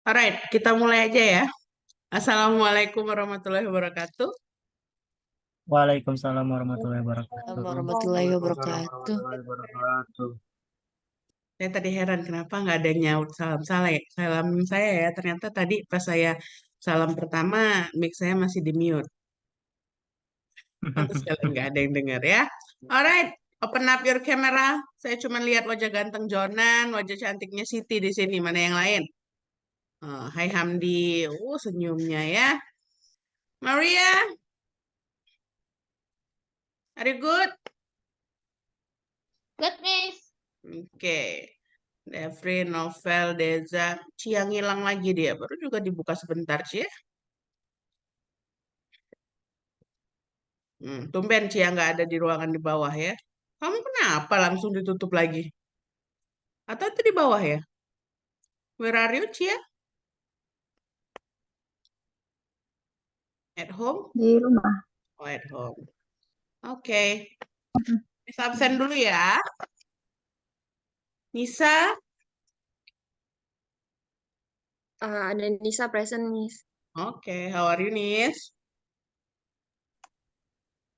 Alright, kita mulai aja ya. Assalamualaikum warahmatullahi wabarakatuh. Waalaikumsalam warahmatullahi wabarakatuh. Warahmatullahi Waalaikumsalam wabarakatuh. warahmatullahi wabarakatuh. Saya tadi heran kenapa nggak ada yang nyaut salam saya ya. Ternyata tadi pas saya salam pertama, mic saya masih di mute. Pantas kalian nggak ada yang dengar ya. Alright, open up your camera. Saya cuma lihat wajah ganteng Jonan, wajah cantiknya Siti di sini. Mana yang lain? Hai Hamdi, senyumnya ya. Maria, are you good? Good, Miss. Oke. Devri, Novel, Deza, Cia ngilang lagi dia. Baru juga dibuka sebentar, Cia. Tumben Cia nggak ada di ruangan di bawah ya. Kamu kenapa langsung ditutup lagi? Atau itu di bawah ya? Where are you, Cia? At home? Di rumah. Oh, at home. Oke. Miss absen dulu ya. Nisa? Ada Nisa present, Miss. Oke, how are you, Nis?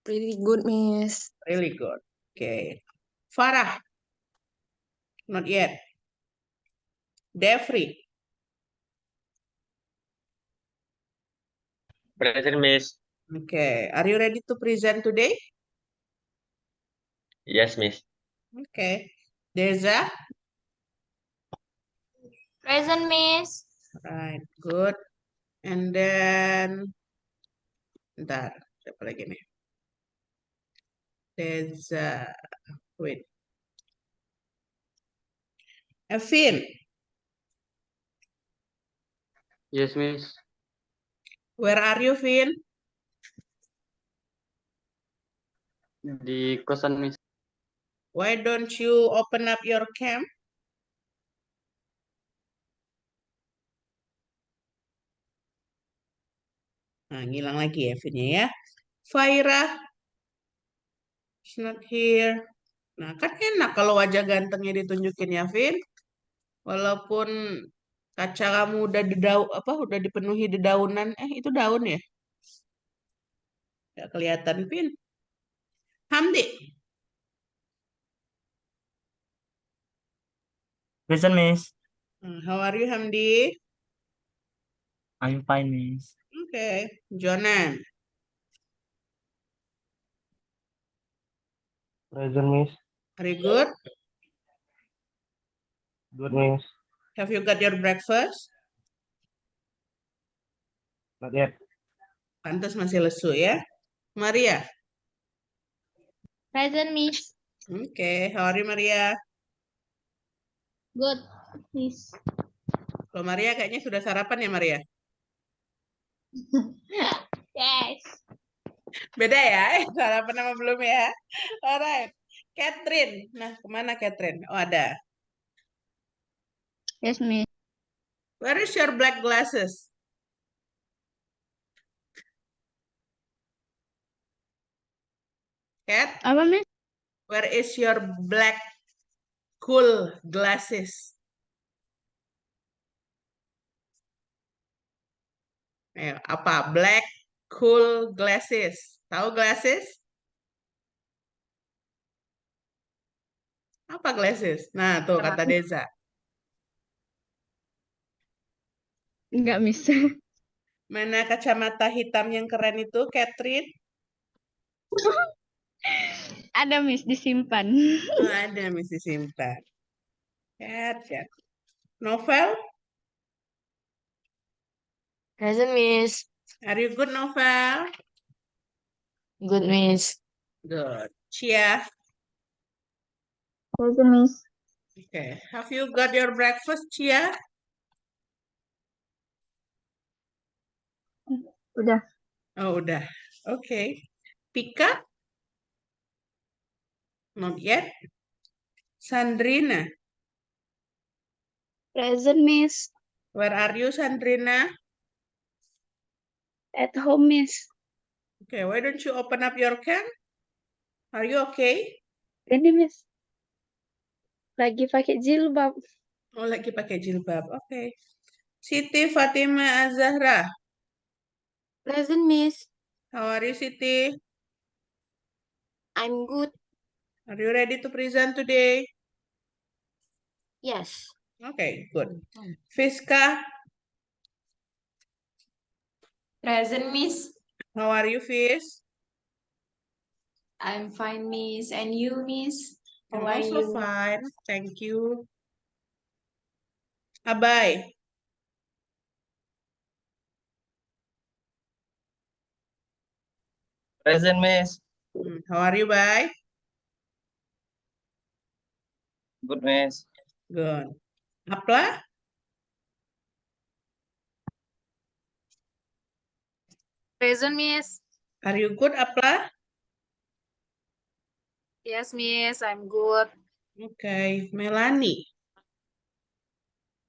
Pretty good, Miss. Really good. Oke. Farah? Not yet. Devri? Present, Miss. Oke. Are you ready to present today? Yes, Miss. Oke. Deza? Present, Miss. Right, good. And then, ntar, siapa lagi nih? Deza, wait. Evin, Yes, Miss. where are you, Vin? Di kosan, Miss. Why don't you open up your cam? Nah, ngilang lagi ya Vinnya ya. Faira, she's not here. Nah, kan enak kalau wajah gantengnya ditunjukin ya, Vin. Walaupun kaca kamu udah dipenuhi dedaunan. Itu daun ya? Gak kelihatan, Vin. Hamdi, Present, Miss. how are you, Hamdi? I'm fine, Miss. Okay, Jonan. Present, Miss. Very good. Good, Miss. Have you got your breakfast? Not yet. Pantas masih lesu ya. Maria. Present, Miss. Okay, how are you, Maria? Good, Miss. Kalau Maria kayaknya sudah sarapan ya, Maria? Yes. Beda ya, sarapan sama belum ya? Alright. Catherine. Nah, kemana Catherine? Oh, ada. Yes, Miss. Where is your black glasses? Cat, Apa, Miss? where is your black cool glasses? Apa? Black cool glasses. Tahu glasses? Apa glasses? Nah, tuh kata Deza. Enggak, Miss. Mana kacamata hitam yang keren itu, Catherine? Ada, Miss, disimpan. Oh, ada, mesti simpan. Cat. Novel? Present, Miss. Are you good, Novel? Good, Miss. Good. Chia? Present, Miss. Okay. Have you got your breakfast, Chia? Udah. Oh, udah. Okay. Pika? Not yet. Sandrina? Present, Miss. Where are you, Sandrina? At home, Miss. Okay, why don't you open up your cam? Are you okay? Ini, Miss. Lagi pakai jilbab. Oh, lagi pakai jilbab. Okay. Siti Fatima Azahra. Present, Miss. How are you, Siti? I'm good. Are you ready to present today? Yes. Okay, good. Fiska, Present, Miss. how are you, Fis? I'm fine, Miss. And you, Miss? I'm How are also you? fine. Thank you. Abai, Present, Miss. how are you, Bai? Good, Miss. Good. Apla, Present, Miss. are you good, Apla? Yes, Miss. I'm good. Okay, Melanie.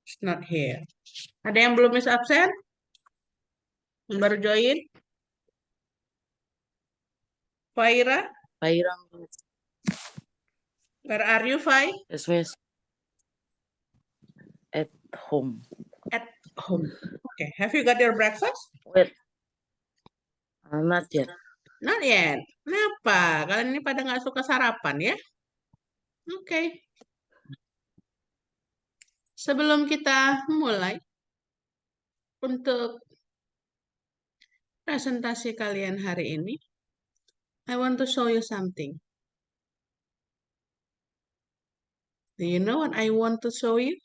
She's not here. Ada yang belum miss absen? Yang baru join? Faira, Paira, Miss. where are you, Fai? Yes, Miss. At home. At home. Okay, have you got your breakfast? Wait. Not yet. Not yet. Kenapa? Kalian ini pada nggak suka sarapan ya? Oke. Sebelum kita mulai untuk presentasi kalian hari ini, I want to show you something. Do you know what I want to show you?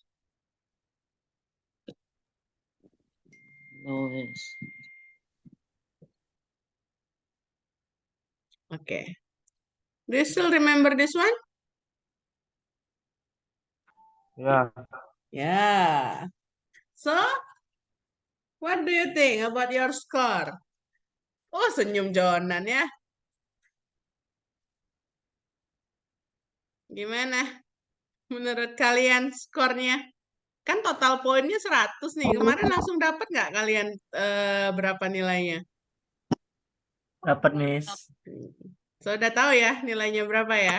No, Miss. Okay. Do you still remember this one? Yeah. Yeah. So, what do you think about your score? Oh, senyum Jonan ya. Gimana? Menurut kalian skornya? Kan total poinnya 100 nih. Kemarin langsung dapat nggak kalian berapa nilainya? Dapat, Miss. So, udah tahu ya nilainya berapa ya?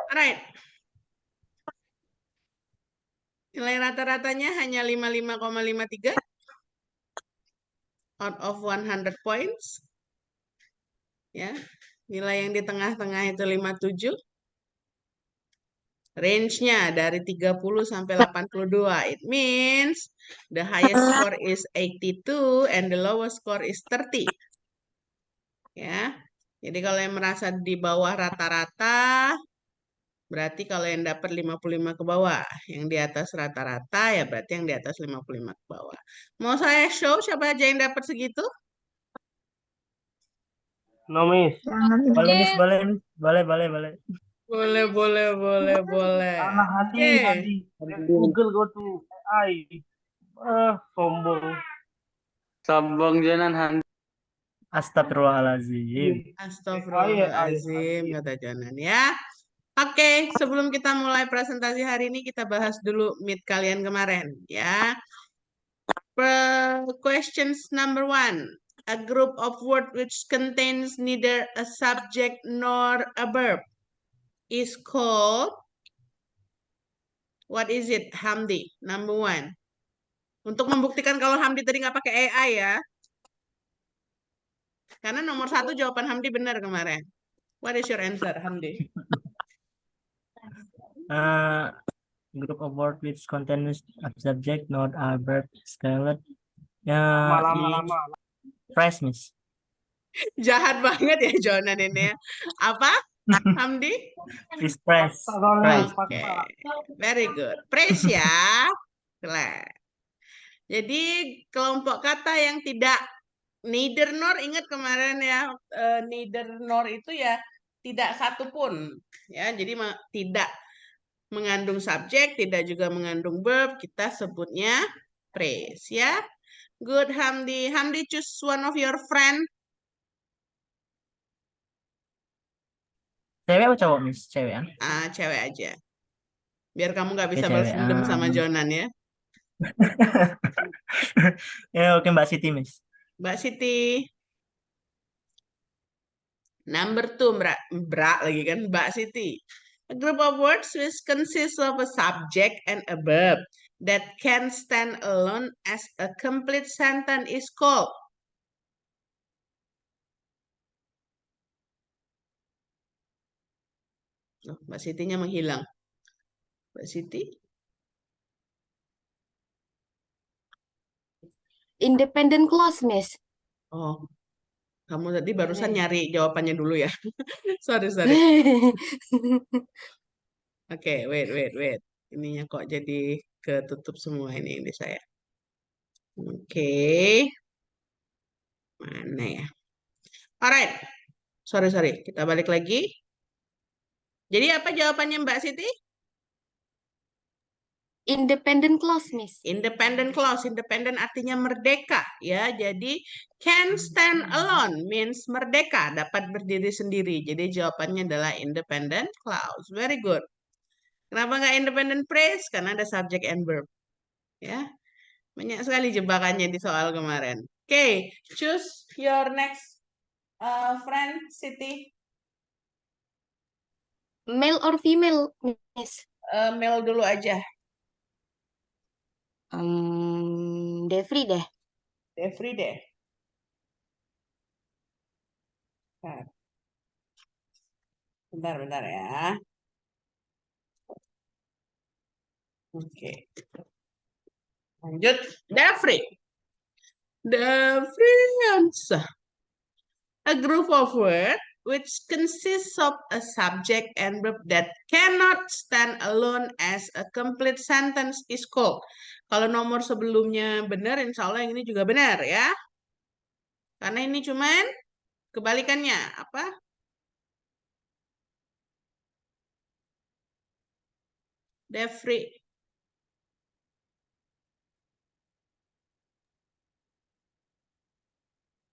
Alright. Nilai rata-ratanya hanya 55,53 out of 100 points. Ya. Nilai yang di tengah-tengah itu 57. Range-nya dari 30 sampai 82. It means the highest score is 82 and the lowest score is 30. Ya. Jadi kalau yang merasa di bawah rata-rata, berarti kalau yang dapat 55 ke bawah. Yang di atas rata-rata ya berarti yang di atas 55 ke bawah. Mau saya show siapa aja yang dapat segitu? No, Miss. Boleh, Miss. Boleh, Miss. Boleh, boleh, boleh. Boleh. Anak hati, Oke. hati. Google go to AI. Sombong. Sombong Jonan Han. Astagfirullahaladzim. Astagfirullahaladzim, kata Jonan ya. Oke, sebelum kita mulai presentasi hari ini, kita bahas dulu meet kalian kemarin ya. Questions number 1. A group of words which contains neither a subject nor a verb is called, what is it, Hamdi? Number 1. Untuk membuktikan kalau Hamdi tadi nggak pakai AI ya. Karena nomor 1 jawaban Hamdi benar kemarin. What is your answer, Hamdi? Group of words which contains a subject, not a verb, scaled. Lama-lama. Fresh, Miss. Jahat banget ya Jonan ini ya. Apa, Hamdi? Is fresh. Soalnya Fresh. Oke, very good. Praise ya. Glad. Jadi kelompok kata yang tidak neither nor, ingat kemarin ya, neither nor itu ya tidak satu pun. Ya, jadi tidak mengandung subjek, tidak juga mengandung verb, kita sebutnya phrase ya. Good, Hamdi. Hamdi, choose one of your friend. Cewek atau cowok, Miss? Cewek ya? Cewek aja. Biar kamu nggak Oke, bisa cewek. balas dendam sama Jonan ya. Ya, oke, Mbak Siti, Miss. Mbak Siti. Number 2, Mbak lagi kan, Mbak Siti. A group of words which consists of a subject and a verb that can stand alone as a complete sentence is called. Loh, Mbak Sitinya menghilang. Mbak Siti? Independent clause, Miss. Oh, kamu tadi barusan nyari jawabannya dulu ya. Sorry. Oke, wait. Ininya kok jadi ketutup semua ini di saya. Oke. Mana ya? Alright. Sorry. Kita balik lagi. Jadi apa jawabannya Mbak Siti? Independent clause, Miss. Independent clause. Independent artinya merdeka. Ya, jadi can stand alone means merdeka. Dapat berdiri sendiri. Jadi jawabannya adalah independent clause. Very good. Kenapa nggak independent phrase? Karena ada subject and verb. Ya, banyak sekali jebakannya di soal kemarin. Oke, choose your next friend, Siti. Male or female, Miss? Male dulu aja. Devri deh. Devri deh. Bentar ya. Oke. Lanjut. Devri answer. A group of words which consists of a subject and verb that cannot stand alone as a complete sentence is called. Kalau nomor sebelumnya benar, insya Allah yang ini juga benar ya. Karena ini cuman kebalikannya. Apa? Devri.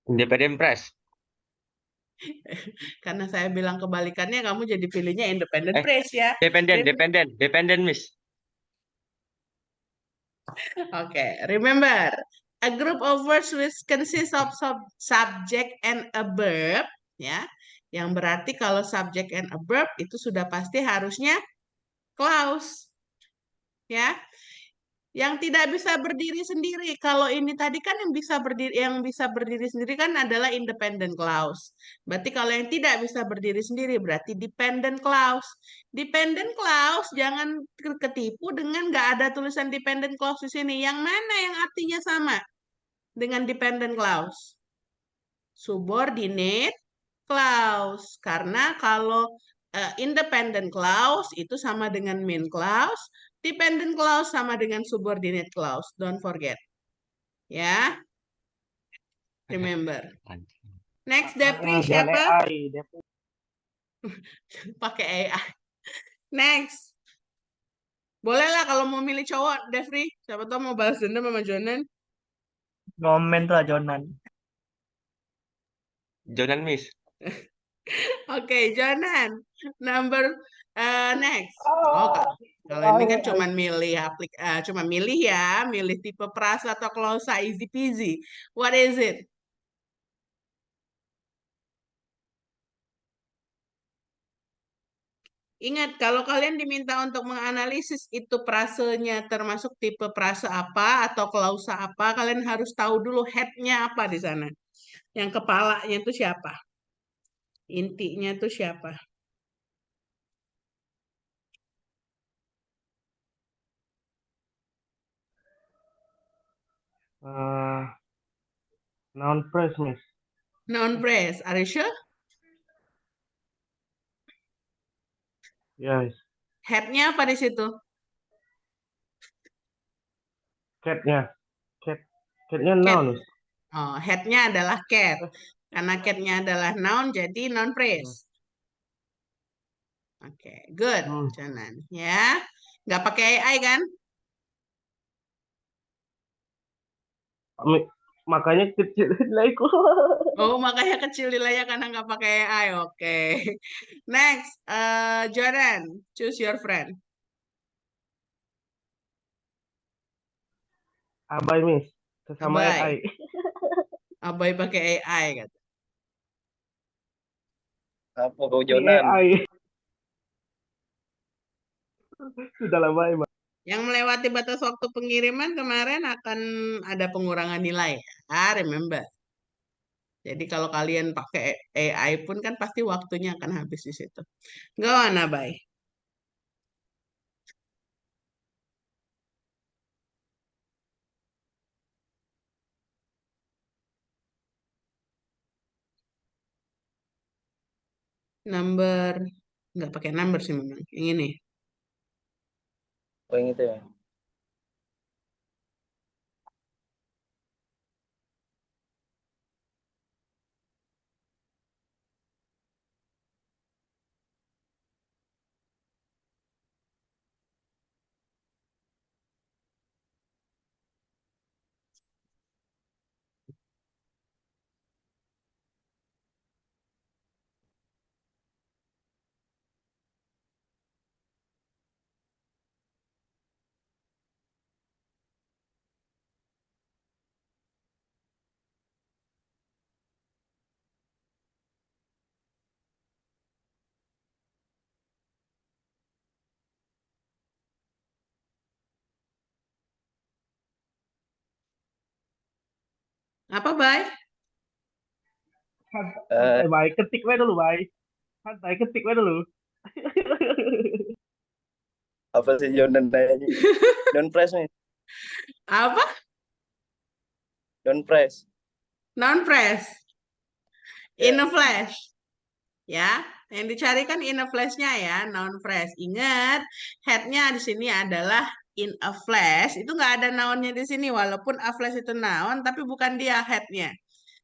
Independent press. Karena saya bilang kebalikannya, kamu jadi pilihnya independent phrase ya. Dependent, Miss. Okay, remember, a group of words which consists of subject and a verb, ya, yang berarti kalau subject and a verb itu sudah pasti harusnya clause, ya. Yang tidak bisa berdiri sendiri. Kalau ini tadi kan yang bisa berdiri sendiri kan adalah independent clause. Berarti kalau yang tidak bisa berdiri sendiri berarti dependent clause. Dependent clause jangan ketipu dengan nggak ada tulisan dependent clause di sini. Yang mana yang artinya sama dengan dependent clause? Subordinate clause. Karena kalau independent clause itu sama dengan main clause. Dependent clause sama dengan subordinate clause. Don't forget. Ya. Remember. Next, Depri siapa? Pakai AI. Next. Bolehlah kalau mau milih cowok, Depri. Siapa tahu mau balas dendam sama Jonan. Komen lah, Jonan. Jonan, Miss. Oke, Jonan. Next. Kalau ini kan cuma milih milih tipe prasa atau klausa easy peasy. What is it? Ingat, kalau kalian diminta untuk menganalisis itu prasenya termasuk tipe prasa apa atau klausa apa, kalian harus tahu dulu head-nya apa di sana. Yang kepalanya itu siapa? Intinya itu siapa? Noun phrase, Miss. Noun phrase. Are you sure? Yes. Head-nya apa di situ? Catnya noun, Miss. Oh, head-nya adalah cat. Karena cat-nya adalah noun, jadi noun phrase. Oke, good, Jonan. Ya, nggak pakai AI kan? Makanya kecil nilaiku. Oh, makanya kecil nilainya karena nggak pakai AI. Oke. Next, Jordan, choose your friend. Abai, Miss. Sesama Abai. AI. Abai pakai AI kata. Apa kau Jonan? AI. Sudah lama emang. Yang melewati batas waktu pengiriman kemarin akan ada pengurangan nilai. Remember. Jadi kalau kalian pakai AI pun kan pasti waktunya akan habis di situ. Go on, Abai. Number, nggak pakai number sih memang. Yang ini. Oh, yang itu ya. Apa, Bay? Santai, Bay. Ketik wae dulu, Bay. Santai, ketik wae dulu. Apa sih Jonan nanya? Don't press nih. Apa? Don't press. Non-press. Ya. In a flash. Ya, yang dicari kan in a flash-nya ya, non-flash. Ingat, head-nya di sini adalah in a flash. Itu nggak ada noun-nya di sini, walaupun a flash itu noun, tapi bukan dia head-nya.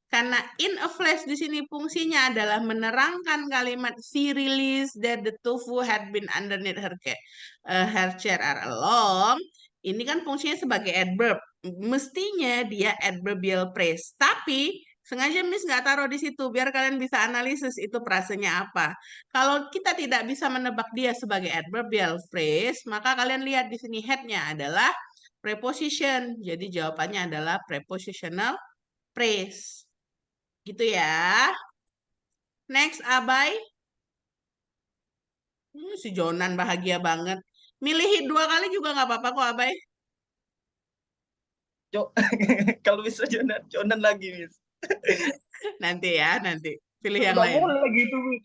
Karena in a flash di sini fungsinya adalah menerangkan kalimat she realized that the tofu had been underneath her chair all along. Ini kan fungsinya sebagai adverb. Mestinya dia adverbial phrase. Tapi sengaja Miss nggak taruh di situ biar kalian bisa analisis itu frasenya apa. Kalau kita tidak bisa menebak dia sebagai adverbial phrase, maka kalian lihat di sini head-nya adalah preposition. Jadi jawabannya adalah prepositional phrase. Gitu ya. Next, Abai. Si Jonan bahagia banget. Milih 2 kali juga nggak apa-apa kok, Abai. Cok, kalau bisa Jonan lagi, Miss. Nanti ya, nanti. Pilih yang Nggak lain. boleh gitu, Miss.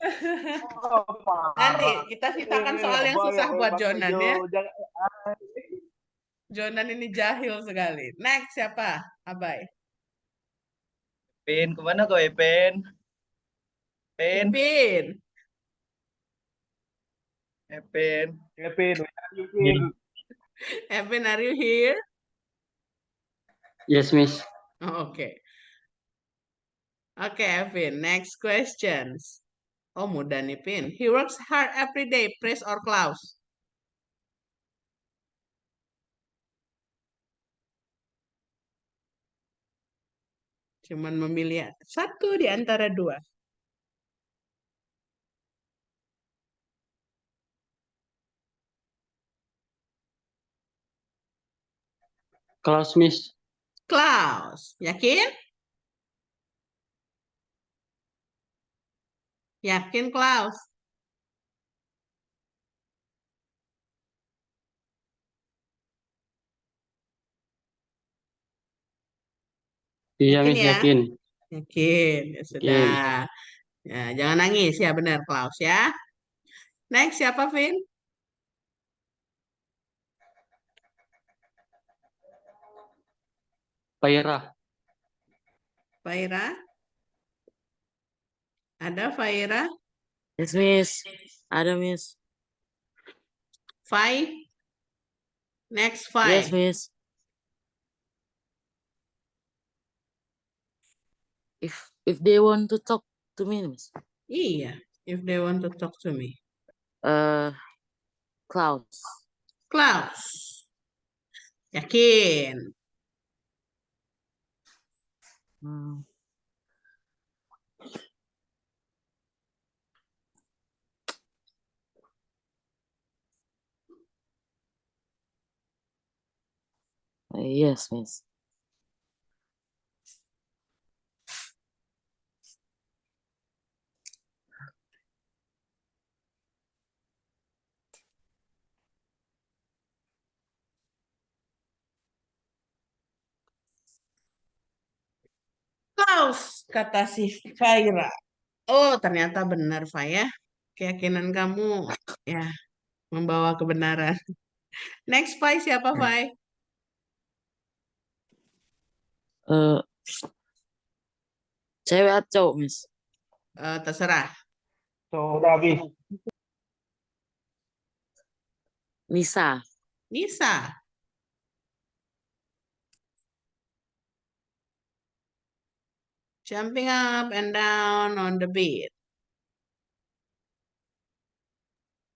Oh, Nanti parah. kita sisahkan soal yang Abang susah buat emang Jonan Jo. ya. Jangan, Jonan ini jahil sekali. Next siapa? Abai. Pen, kemana kau, Pen? Pen, Ipin. Pen. Kevin, Kevin. Ipin, are you here? Yes, Miss. Oh, okay. Okay, Ipin. Next questions. Oh, mudah nih, Pin. He works hard every day. Praise or clause? Cuman memilih satu di antara 2. Clause, Miss. Clause. Yakin? Yakin, Klaus? Iya, Yakin Miss, ya? yakin. Yakin. Ya sudah. Yakin. Ya, jangan nangis ya, benar, Klaus ya. Next, siapa, Vin? Faira. Faira? Ada Faira? Yes, Miss. Ada, Miss. Fai? Next, Yes, Fai. Miss. If they want to talk to me, Miss. Iya, if they want to talk to me. Klaus. Klaus. Yakin? Hmm. Yes, Miss. Klaus, kata si Faira. Oh, ternyata benar, Fai ya. Keyakinan kamu ya membawa kebenaran. Next, Fai, siapa Fai? Eh, cewek atau cowok, Miss? Terserah. So, udah habis. Nisa. Nisa. Jumping up and down on the bed.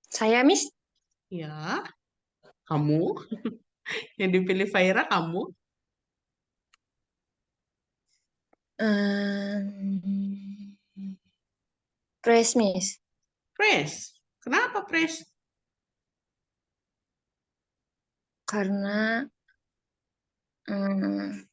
Saya, Miss. Ya, kamu. Yang dipilih Faira, kamu. Praise, Miss. Pres. Kenapa Pres? Karena mm,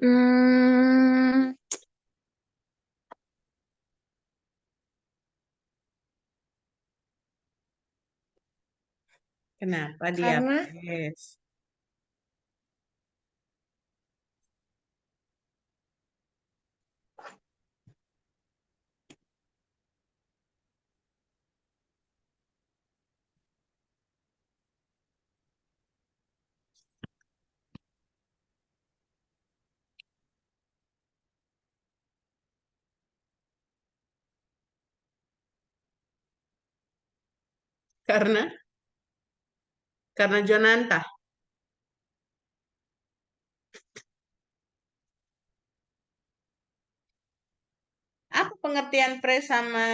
mm, Kenapa dia karena Pres? Karena Jonanta. Apa pengertian Pres sama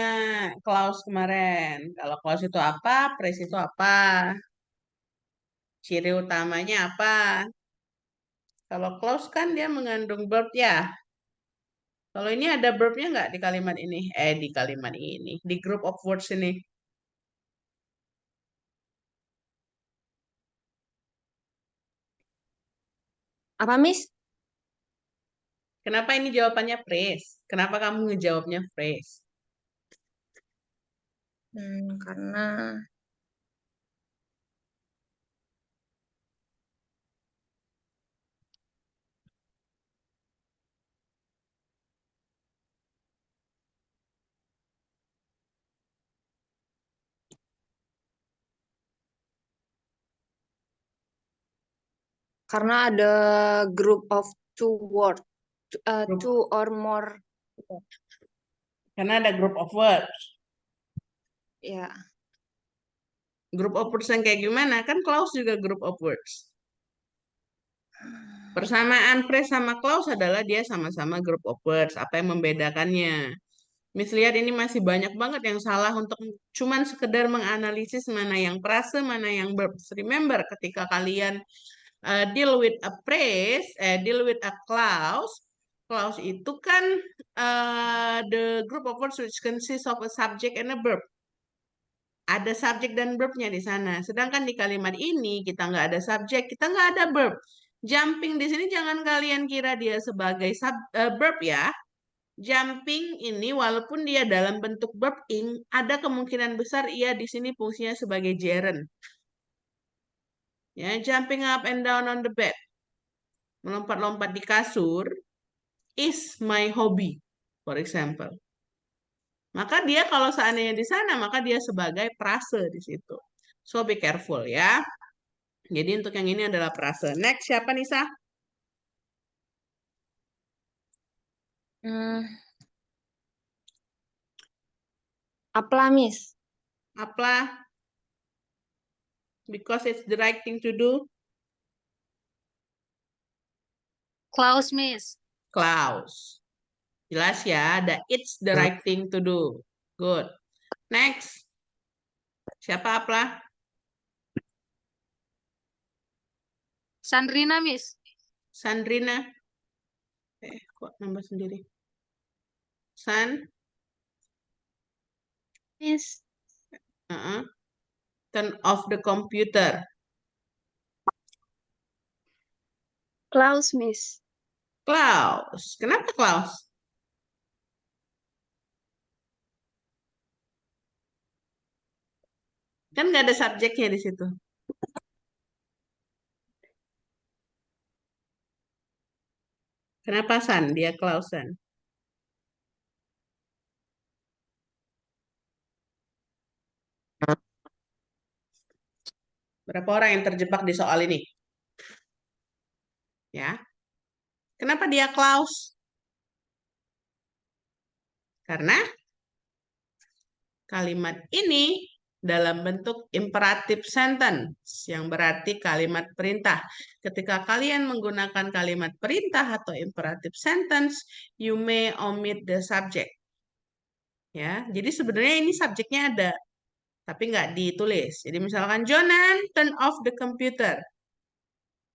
Klaus kemarin? Kalau Klaus itu apa, Pres itu apa? Ciri utamanya apa? Kalau Klaus kan dia mengandung verb ya. Kalau ini ada verbnya nggak di kalimat ini? Di kalimat ini. Di group of words ini. apa, Miss? Kenapa ini jawabannya Pres? Kenapa kamu ngejawabnya Pres? Karena ada group of two word, Group. two or more. Karena ada group of words. Ya, Group of words yang kayak gimana? Kan Klaus juga group of words. Persamaan Pres sama Klaus adalah dia sama-sama group of words. Apa yang membedakannya? Miss lihat ini masih banyak banget yang salah untuk cuman sekedar menganalisis mana yang frase, mana yang verbs. Remember, ketika kalian deal with a phrase, deal with a clause, clause itu kan the group of words which consists of a subject and a verb. Ada subjek dan verbnya di sana. Sedangkan di kalimat ini kita nggak ada subjek, kita nggak ada verb. Jumping di sini jangan kalian kira dia sebagai verb ya. Jumping ini walaupun dia dalam bentuk verb ing, ada kemungkinan besar ia di sini fungsinya sebagai gerund. Ya, jumping up and down on the bed. Melompat-lompat di kasur is my hobby, for example. Maka dia kalau seandainya di sana, maka dia sebagai frase di situ. So be careful ya. Jadi untuk yang ini adalah frase. Next, siapa Nisa? Apalah, Miss? Apa? Because it's the right thing to do. Klaus, Miss. Klaus. Jelas ya, ada it's the right thing to do. Good. Next. Siapa apa? Sandrina, Miss. Sandrina. Kok nambah sendiri? Miss. Turn off the computer. Klaus, Miss. Klaus. Kenapa Klaus? Kan nggak ada subjeknya di situ. Kenapa San? Dia Klausan. Berapa orang yang terjebak di soal ini? Ya. Kenapa dia Klaus? Karena kalimat ini dalam bentuk imperative sentence, yang berarti kalimat perintah. Ketika kalian menggunakan kalimat perintah atau imperative sentence, you may omit the subject. Ya, jadi sebenarnya ini subjeknya ada, tapi nggak ditulis. Jadi misalkan, Jonan, turn off the computer.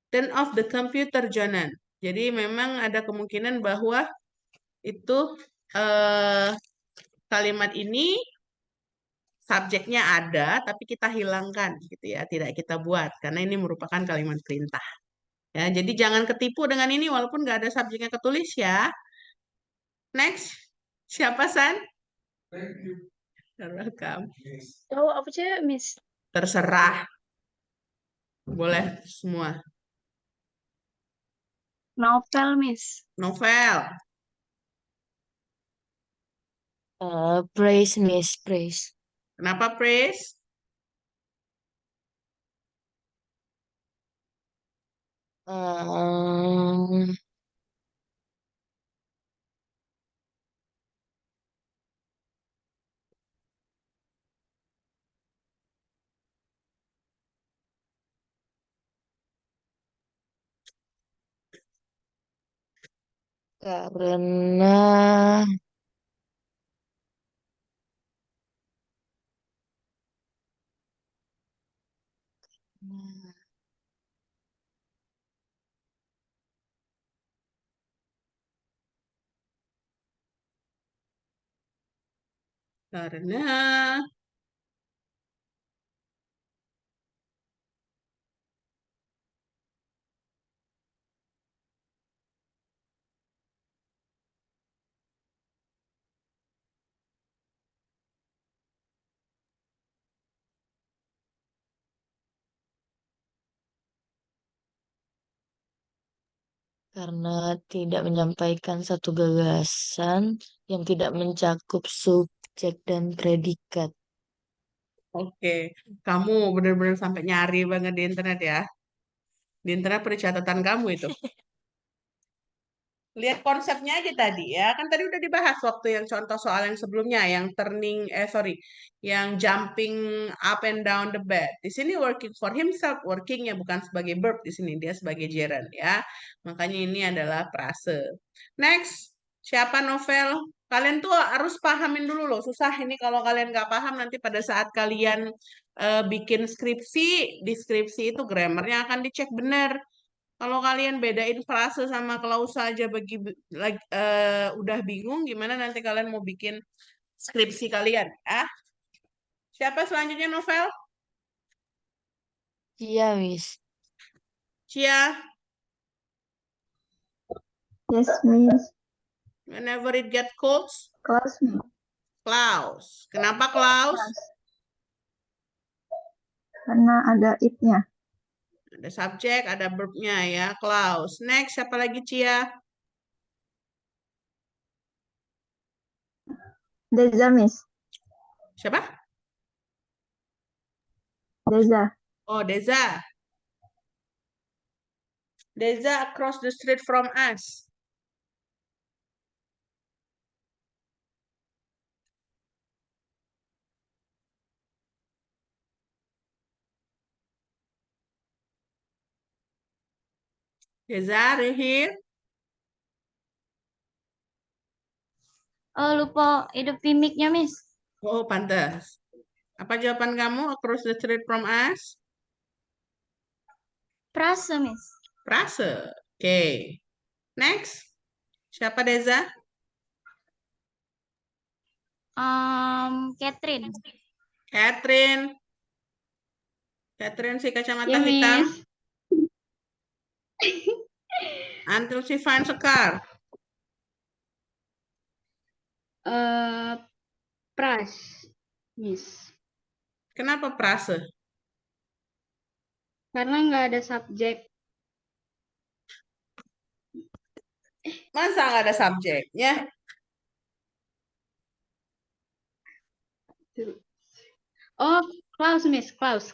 Turn off the computer, Jonan. Jadi memang ada kemungkinan bahwa itu kalimat ini subjeknya ada, tapi kita hilangkan, gitu ya, tidak kita buat, karena ini merupakan kalimat perintah. Ya, jadi jangan ketipu dengan ini, walaupun nggak ada subjeknya ketulis ya. Next, siapa San? Welcome. Tahu apa aja, Miss? Terserah, boleh semua. Novel, Miss. Novel, Praise, Miss, praise. kenapa praise? Um, karena Karena tidak menyampaikan satu gagasan yang tidak mencakup subjek dan predikat. oke, kamu benar-benar sampai nyari banget di internet ya. Di internet ada catatan kamu itu. Lihat konsepnya aja tadi ya. Kan tadi udah dibahas waktu yang contoh soal yang sebelumnya, yang yang jumping up and down the bed. Di sini working for himself, workingnya bukan sebagai verb di sini, dia sebagai gerund ya. Makanya ini adalah frase. Next, siapa Novel? Kalian tuh harus pahamin dulu loh. Susah ini kalau kalian nggak paham, nanti pada saat kalian bikin skripsi, di skripsi itu grammarnya akan dicek benar. Kalau kalian bedain frase sama klausa aja udah bingung, gimana nanti kalian mau bikin skripsi kalian? Ah, siapa selanjutnya Novel? Iya, Miss. Cia, Yes, Miss. whenever it get cold, Klaus, Miss. Klaus. Kenapa Klaus? Karena ada it-nya. Ada subjek, ada verbnya ya, Klaus. Next, siapa lagi Cia? Deza, Miss. Siapa? Deza. Oh, Deza. Deza across the street from us. Deza, are you here? Oh, lupa hidupin mic-nya, Miss. Oh, pantas. Apa jawaban kamu across the street from us? Frase, Miss. Frase. Oke. Next. Siapa Deza? Catherine. Catherine. Catherine si kacamata Ya, hitam. Miss. Until she finds a car. Pras, Miss. Kenapa prase? Karena nggak ada subjek. Masa nggak ada subjeknya? Oh, clause, Miss. Clause.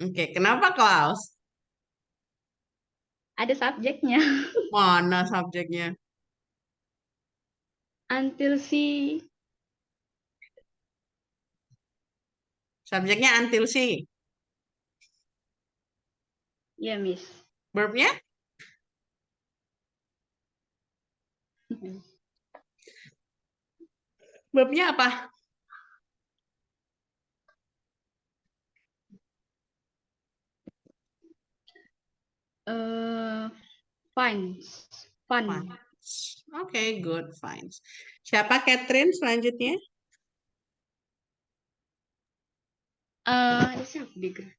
Oke, kenapa Klaus? Ada subjeknya. Mana subjeknya? Until si. Subjeknya until si. Ya, Miss. Verbnya? Verbnya apa? Finds. Fun. Finds. Oke, good, finds. Siapa Catherine selanjutnya? Ada siapa di grup?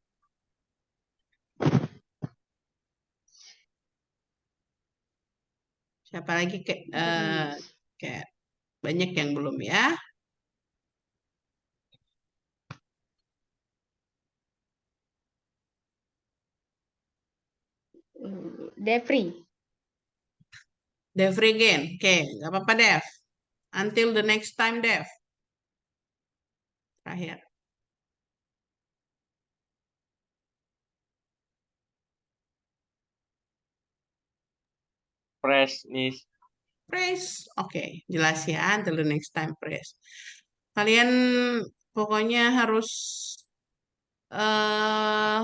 Siapa lagi? Cat. Banyak yang belum ya. Devri. Dev again. Oke, nggak apa-apa Dev. Until the next time Dev. Terakhir. Press, Miss. Praise. Oke, jelas ya. Until the next time praise. Kalian pokoknya harus eh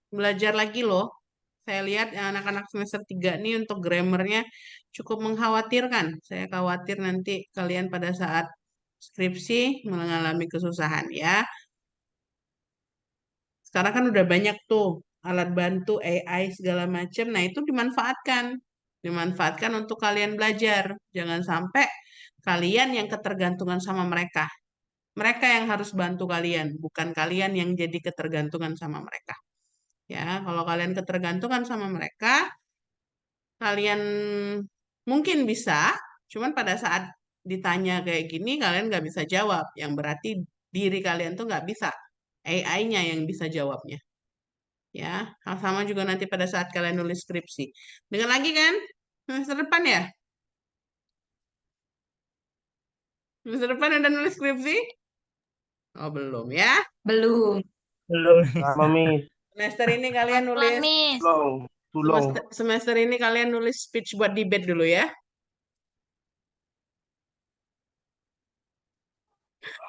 belajar lagi loh. Saya lihat anak-anak semester 3 nih untuk grammarnya cukup mengkhawatirkan. Saya khawatir nanti kalian pada saat skripsi mengalami kesusahan ya. Sekarang kan udah banyak tuh alat bantu AI segala macam. Nah, itu dimanfaatkan. Dimanfaatkan untuk kalian belajar. Jangan sampai kalian yang ketergantungan sama mereka. Mereka yang harus bantu kalian, bukan kalian yang jadi ketergantungan sama mereka. Ya, kalau kalian ketergantungan sama mereka, kalian mungkin bisa, cuman pada saat ditanya kayak gini, kalian nggak bisa jawab. Yang berarti diri kalian tuh nggak bisa. AI-nya yang bisa jawabnya. Ya, hal sama juga nanti pada saat kalian nulis skripsi. Dengar lagi kan? Semester depan ya? Semester depan udah nulis skripsi? Oh, belum ya. Belum. Belum. Lama, Miss. Semester ini kalian nulis Miss. Long. Too long. semester ini kalian nulis speech buat debate dulu ya.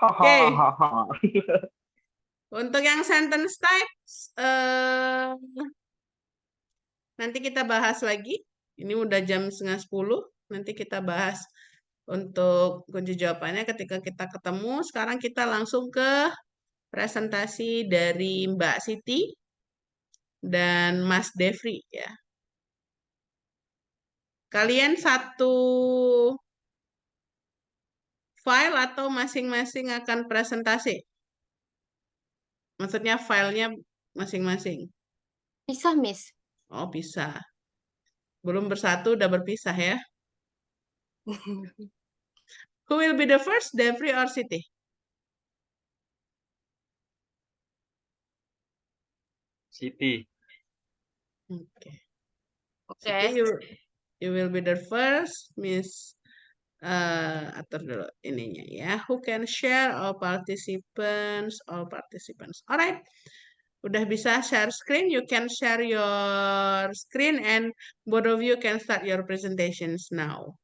Hahaha. Untuk yang sentence types nanti kita bahas lagi. Ini udah jam 9:30. Nanti kita bahas untuk kunci jawabannya ketika kita ketemu. Sekarang kita langsung ke presentasi dari Mbak Siti dan Mas Devri ya. Kalian satu file atau masing-masing akan presentasi? Maksudnya filenya masing-masing. Bisa, Miss. Oh, bisa. Belum bersatu, udah berpisah ya. Who will be the first, Devri or Siti? Siti. Okay. Oke. Siti, you will be the first, Miss. Atur dulu ininya ya. Who can share all participants? All participants. Alright. Udah bisa share screen. You can share your screen and both of you can start your presentations now.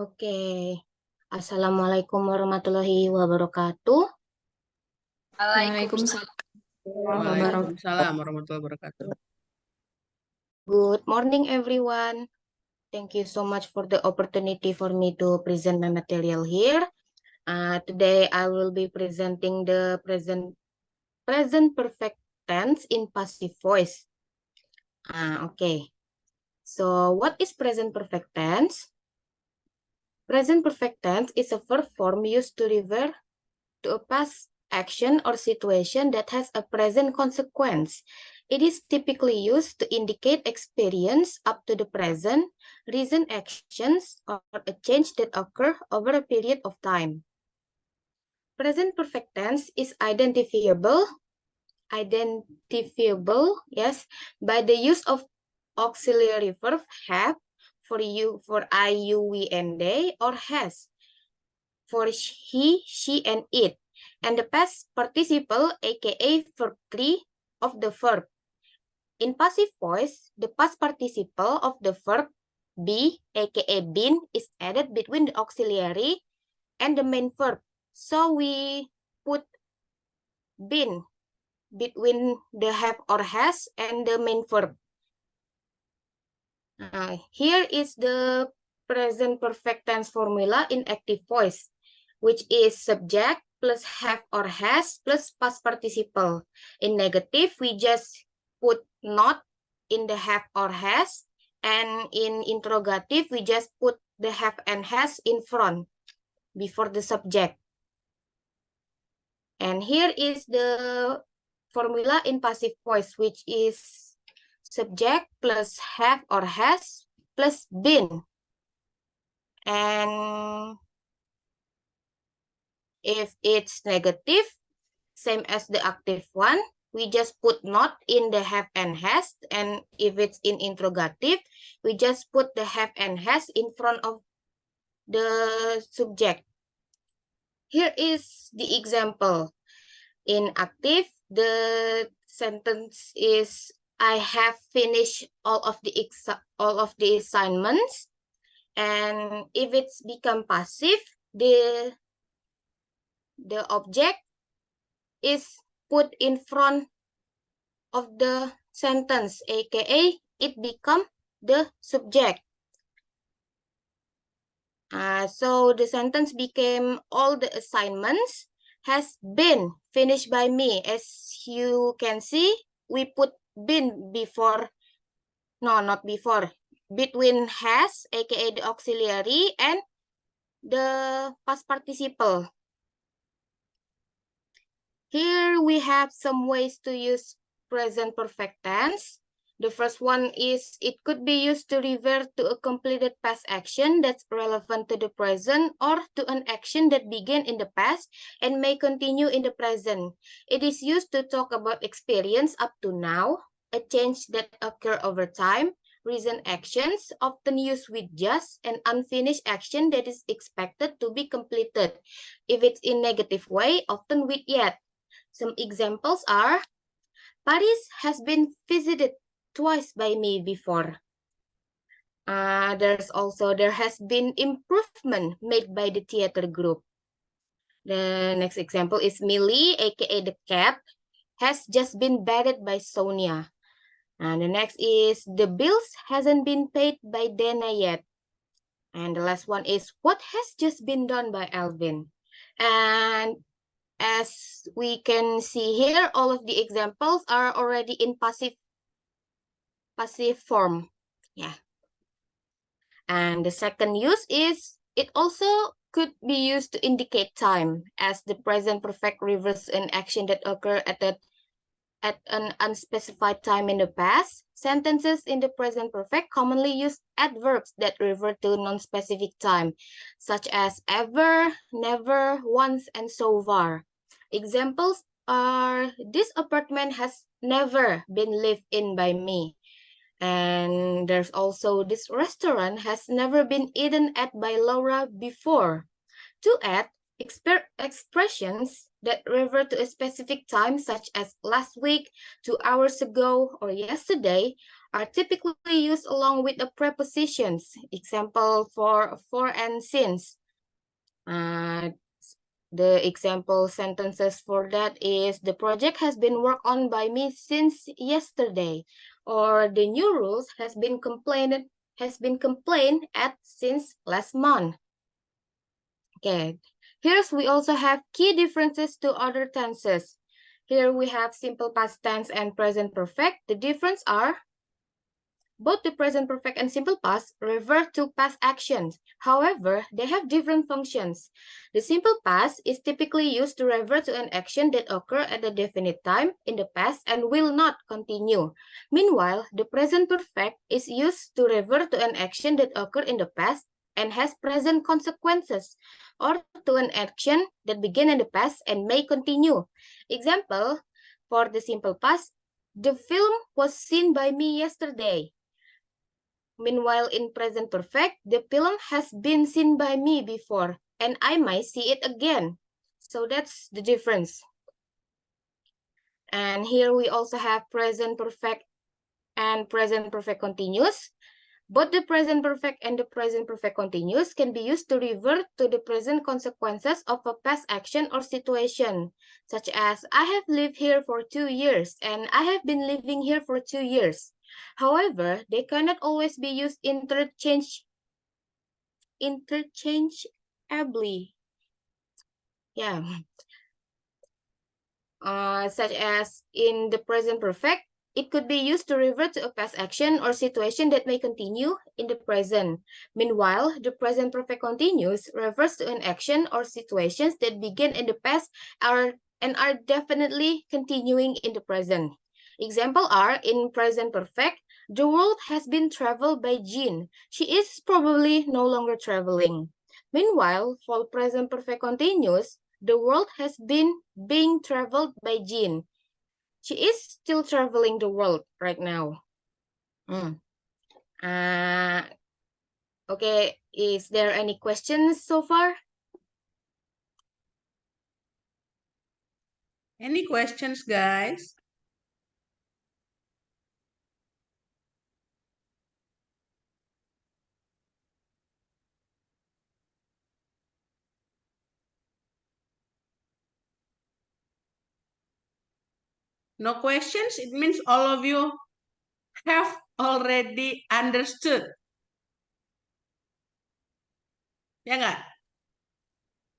Oke. Assalamualaikum warahmatullahi wabarakatuh. Waalaikumsalam. Waalaikumsalam warahmatullahi wabarakatuh. Good morning, everyone. Thank you so much for the opportunity for me to present my material here. Today, I will be presenting the present perfect tense in passive voice. Okay. So, what is present perfect tense? Present perfect tense is a verb form used to refer to a past action, or situation that has a present consequence. It is typically used to indicate experience up to the present, recent actions, or a change that occur over a period of time. Present perfect tense is identifiable, yes, by the use of auxiliary verb have for you, for I, you, we, and they, or has for he, she, and it, and the past participle, aka verb 3 of the verb. In passive voice, the past participle of the verb be, aka been, is added between the auxiliary and the main verb. So we put been between the have or has and the main verb. Here is the present perfect tense formula in active voice, which is subject plus have or has plus past participle. In negative, we just put not in the have or has, and in interrogative, we just put the have and has in front before the subject. And here is the formula in passive voice, which is subject plus have or has plus been. And if it's negative, same as the active one, we just put not in the have and has. And if it's in interrogative, we just put the have and has in front of the subject. Here is the example. In active, the sentence is I have finished all of the assignments. And if it's become passive, the object is put in front of the sentence, aka it become the subject. So the sentence became all the assignments has been finished by me. As you can see, we put been before, no, not before, between has, aka the auxiliary, and the past participle. Here we have some ways to use present perfect tense. The first one is it could be used to revert to a completed past action that's relevant to the present, or to an action that began in the past and may continue in the present. It is used to talk about experience up to now, a change that occur over time, recent actions, often used with just, an unfinished action that is expected to be completed. If it's in negative way, often with yet. Some examples are, Paris has been visited twice by me before. There has been improvement made by the theater group. The next example is Millie, aka the cat, has just been batted by Sonia. And the next is the bills hasn't been paid by Dana yet. And the last one is what has just been done by Alvin. And as we can see here, all of the examples are already in passive form. Yeah. And the second use is it also could be used to indicate time, as the present perfect reverses an action that occurred at an unspecified time in the past. Sentences in the present perfect commonly use adverbs that refer to non-specific time, such as ever, never, once, and so far. Examples are, this apartment has never been lived in by me. And there's also, this restaurant has never been eaten at by Laura before. To add, expressions that refer to a specific time, such as last week, 2 hours ago, or yesterday, are typically used along with the prepositions. Example for and since. The example sentences for that is, the project has been worked on by me since yesterday, or the new rules has been complained at since last month. Okay, here's we also have key differences to other tenses. Here we have simple past tense and present perfect. The difference are Both the present perfect and simple past refer to past actions. However, they have different functions. The simple past is typically used to refer to an action that occurred at a definite time in the past and will not continue. Meanwhile, the present perfect is used to refer to an action that occurred in the past and has present consequences, or to an action that began in the past and may continue. Example, for the simple past, the film was seen by me yesterday. Meanwhile, in present perfect, the film has been seen by me before, and I might see it again. So that's the difference. And here we also have present perfect and present perfect continuous. Both the present perfect and the present perfect continuous can be used to revert to the present consequences of a past action or situation, such as I have lived here for 2 years and I have been living here for 2 years. However, they cannot always be used interchangeably. Yeah. Such as in the present perfect, it could be used to revert to a past action or situation that may continue in the present. Meanwhile, the present perfect continuous refers to an action or situations that began in the past and are definitely continuing in the present. Example are, in present perfect, the world has been traveled by Jean. She is probably no longer traveling. Meanwhile, for present perfect continuous, the world has been being traveled by Jean. She is still traveling the world right now. Okay, is there any questions so far? Any questions, guys? No questions? It means all of you have already understood. Ya nggak?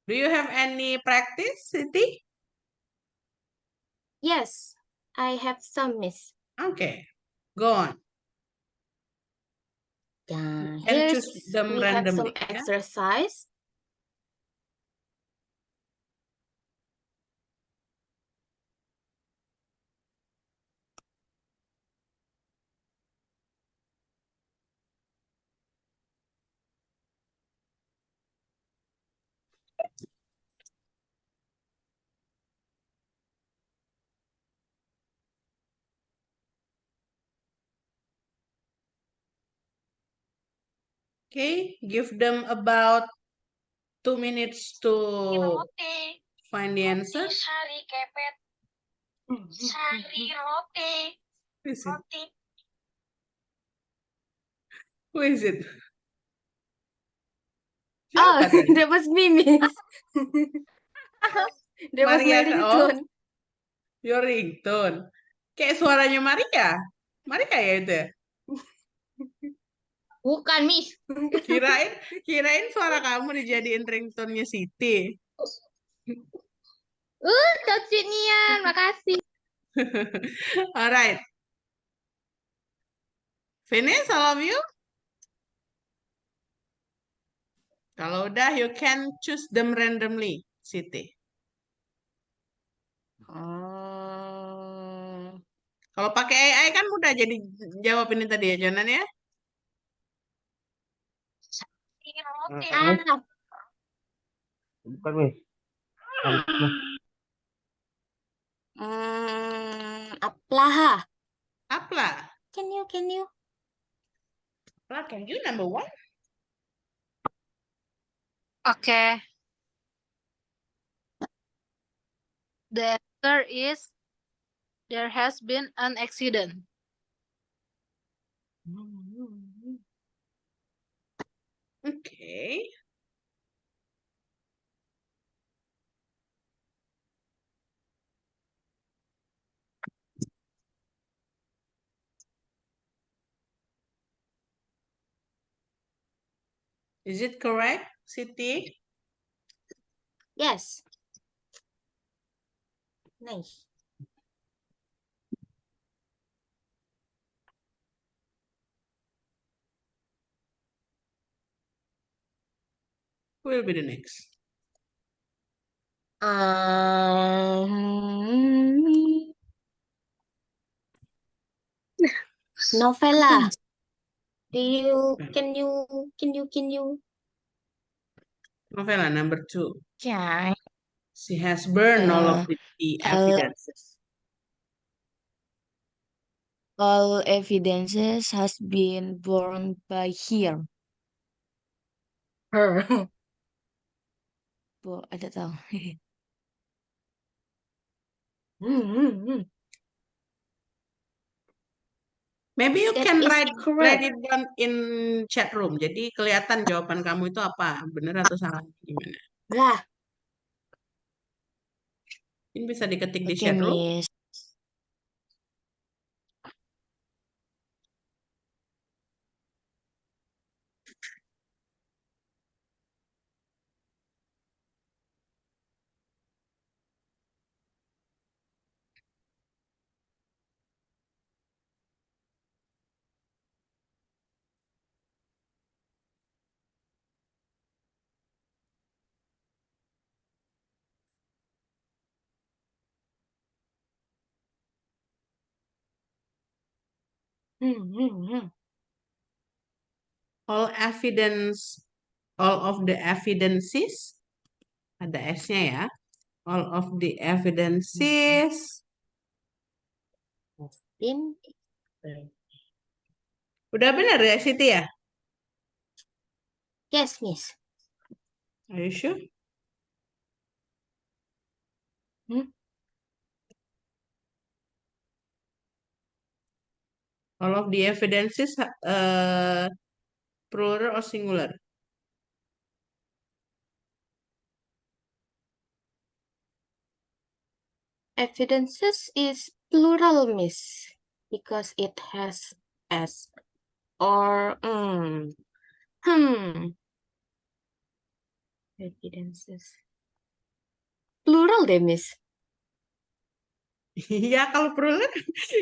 Do you have any practice, Siti? Yes, I have some, Miss. Okay, go on. Yeah, can here's choose them we have some randomly, yeah? exercise. Okay, give them about 2 minutes to find the answer. Sari kepet, sari roti, Who is it? roti. Who is it? Oh, Siapa tadi? that was me, Miss. That was Maria my Kak, oh. ringtone. Your ringtone. Kayak suaranya Maria. Maria ya itu ya? Bukan, Miss. Kirain suara kamu dijadiin ringtone-nya Siti. Cocok Nian, makasih. Alright. Finish all of you? Kalau udah, you can choose them randomly, Siti. Kalau pakai AI kan mudah jadi jawab ini tadi ya, Jonan ya? Sari roti. Bukan, Miss. Aplaha. Apla. Can you? Apla, can you number 1? Okay. The answer is there has been an accident. Okay. Is it correct, Siti? Yes. Nice. Who will be the next? Novella. Can you? Novella number 2. Ya, She has burned all of Uh, the all- evidences. all evidences has been burned by here. Her. Bu, ada tahu. Maybe you That can is write correct. it down in chat room. Jadi kelihatan jawaban kamu itu apa, benar atau salah gimana. Lah, Ini bisa diketik di Oke, chat room. Miss. All of the evidences, ada S-nya ya. All of the evidences. in Udah benar ya, Siti ya? yes, Miss. Are you sure? All of the evidences, plural or singular? Evidences is plural, Miss, because it has S or evidences. Plural deh, Miss. Iya, kalau plural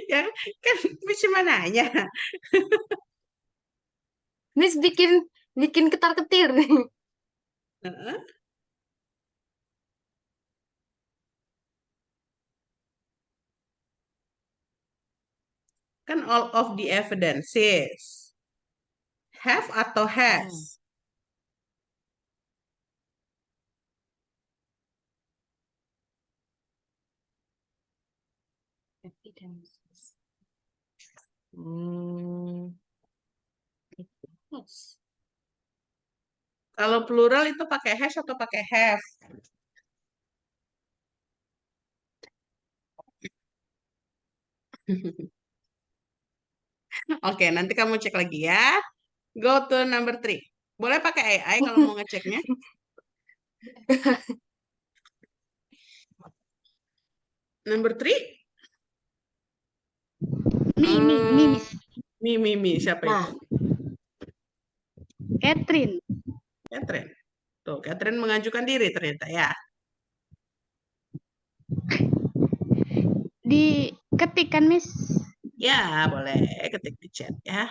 ya kan cuma nanya. Miss bikin ketar-ketir. Heeh. Kan all of the evidences. Have atau has? Evidences. It has. Kalau plural itu pakai has atau pakai have? Oke, nanti kamu cek lagi ya. Go to number 3. Boleh pakai AI kalau mau ngeceknya. Number 3. Miss. Siapa Nah. itu? Catherine. Catherine. Tuh, Catherine mengajukan diri ternyata ya. Diketikkan, Miss. Ya, boleh ketik di chat ya.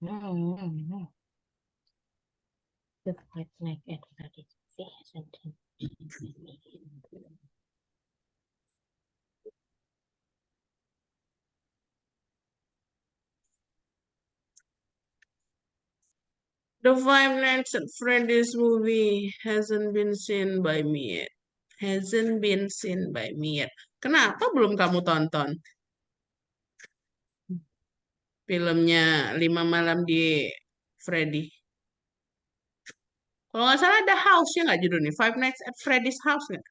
The fight like everybody. The Five Nights at Freddy's movie hasn't been seen by me yet. Hasn't been seen by me yet. Kenapa belum kamu tonton? filmnya 5 Malam di Freddy? Kalau nggak salah ada house-nya nggak judulnya? Five Nights at Freddy's House nggak?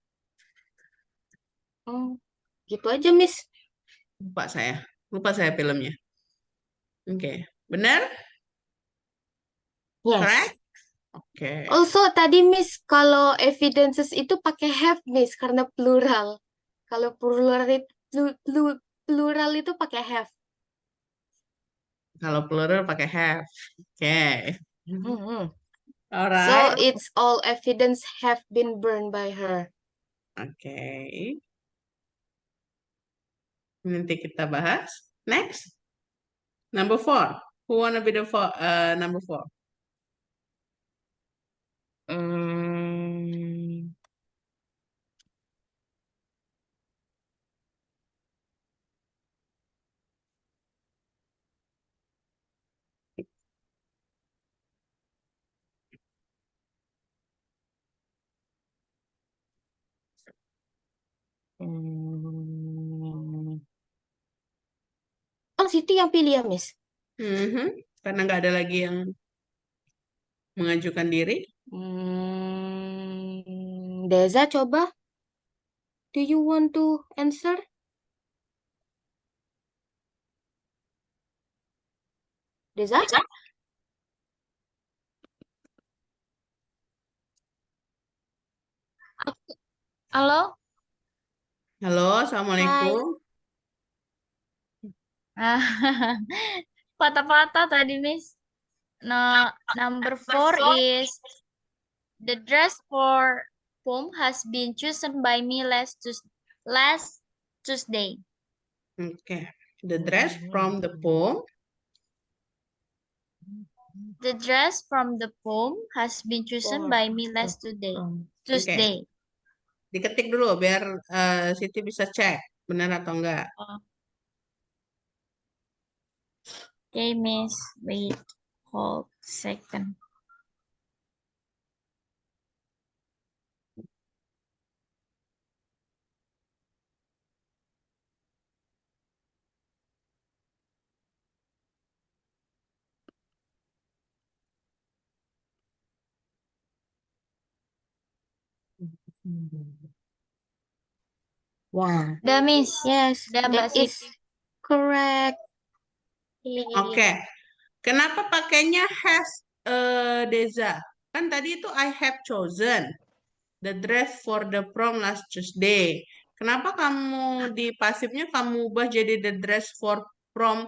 Oh, gitu aja, Miss. Lupa saya filmnya. Oke, benar? Yes. Correct? Oke. Also, tadi Miss, kalau evidences itu pakai have, Miss, karena plural. Kalau plural itu pakai have. Kalau plural pakai have. Oke. Mhm. So, Alright. it's all evidence have been burned by her. Oke. Nanti kita bahas. Next. Number 4. Who wanna be the number 4? Hmm. Hmm. Oh, Siti yang pilih ya, Miss? Karena nggak ada lagi yang mengajukan diri. Deza, coba. Do you want to answer? Deza? Halo? Halo, Assalamualaikum. Patah-patah tadi, Miss. No, number 4 is the dress for prom has been chosen by me last Tuesday. Oke. The dress from the poem. The dress from the prom has been chosen by me last Tuesday. Diketik dulu biar Siti bisa cek benar atau enggak. Okay, Miss. Wait. Hold second. Wow. Udah, Miss. Yes, Udah, Mbak that is Siti. correct. Oke. Kenapa pakainya has Deza? Kan tadi itu I have chosen the dress for the prom last Tuesday. Kenapa kamu di pasifnya kamu ubah jadi the dress for prom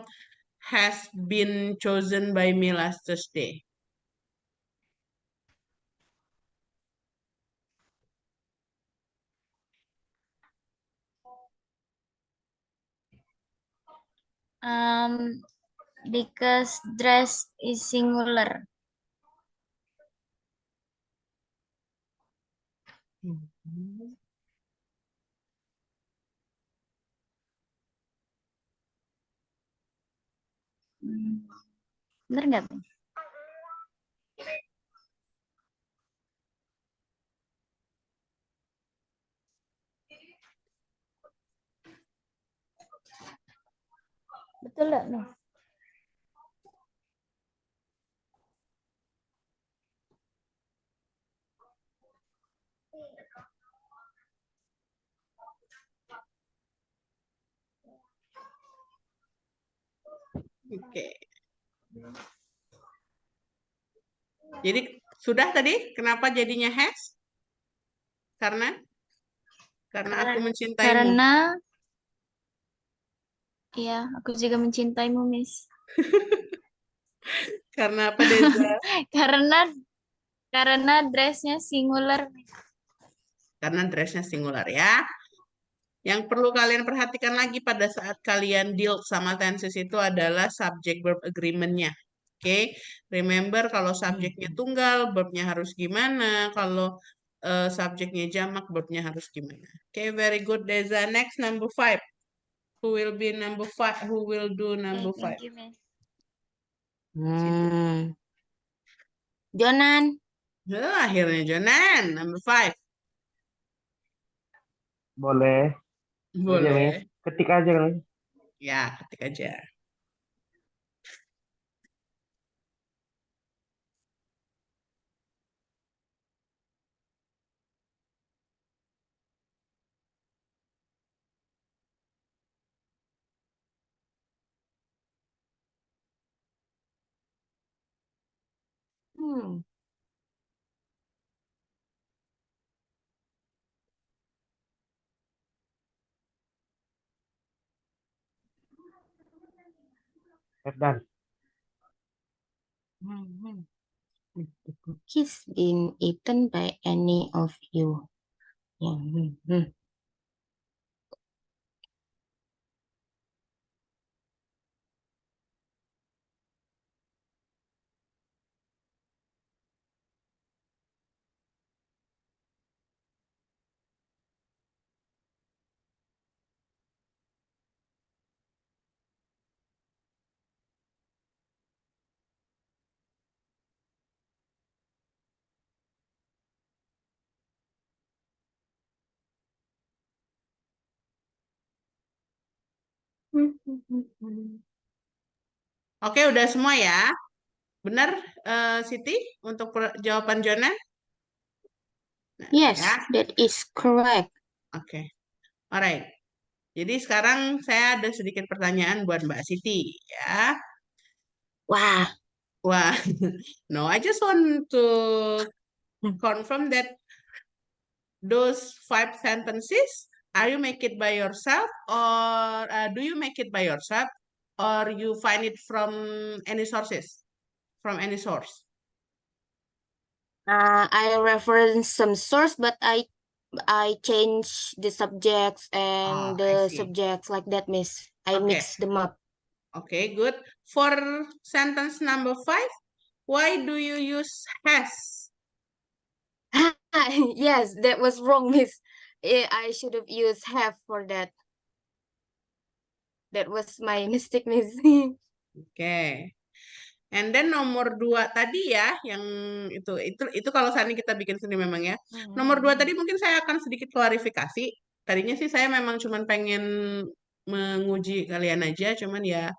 has been chosen by me last Tuesday? Because dress is singular. Bener nggak tuh? Betul nggak, Miss? Oke. Jadi sudah tadi kenapa jadinya has? Karena aku mencintaimu. Karena iya, aku juga mencintaimu, Miss. Karena apa, Deza? Karena dressnya singular. Karena dressnya singular ya. Yang perlu kalian perhatikan lagi pada saat kalian deal sama tenses itu adalah subject verb agreement-nya. Oke, remember kalau subjeknya tunggal, verbnya harus gimana. Kalau subjeknya jamak, verbnya harus gimana. Oke, very good, Deza. Next, number 5. Who will be number 5? Who will do number 5? Thank you, Miss. Jonan. Akhirnya Jonan, number 5. Boleh. Aja, Miss. Boleh. Ketik aja kan. Ya, ketik aja. Have done. Have the cookies been eaten by any of you? Oke, udah semua ya. Benar, Siti, untuk jawaban Jona? Nah, Yes, ya. that is correct. Oke. Alright. Jadi sekarang saya ada sedikit pertanyaan buat Mbak Siti ya. Wah, Wah, no, I just want to confirm that those 5 sentences, are you make it by yourself or do you make it by yourself or you find it from any sources, from any source? I reference some source, but I change the subjects and I the see. subjects like that, Miss. I Okay. mix them up. Okay, good. For sentence number 5, why do you use has? Yes, that was wrong, Miss. I should have used have for that. That was my mistake, Miss. Okay. And then nomor 2 tadi ya, yang itu kalau seandainya kita bikin sendiri memang ya. Nomor 2 tadi mungkin saya akan sedikit klarifikasi. Tadinya sih saya memang cuman pengen menguji kalian aja, cuman ya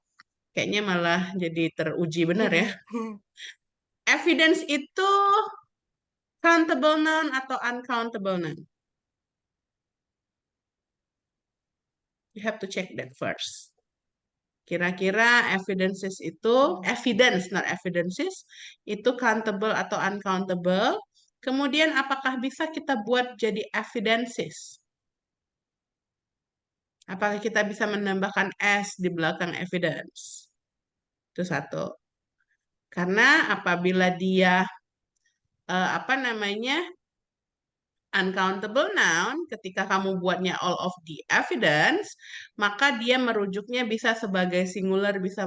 kayaknya malah jadi teruji benar ya. Evidence itu countable noun atau uncountable noun? You have to check that first. Kira-kira evidence, not evidences, itu countable atau uncountable. Kemudian apakah bisa kita buat jadi evidences? Apakah kita bisa menambahkan s di belakang evidence? Itu satu. Karena apabila dia uncountable noun, ketika kamu buatnya all of the evidence, maka dia merujuknya bisa sebagai singular, bisa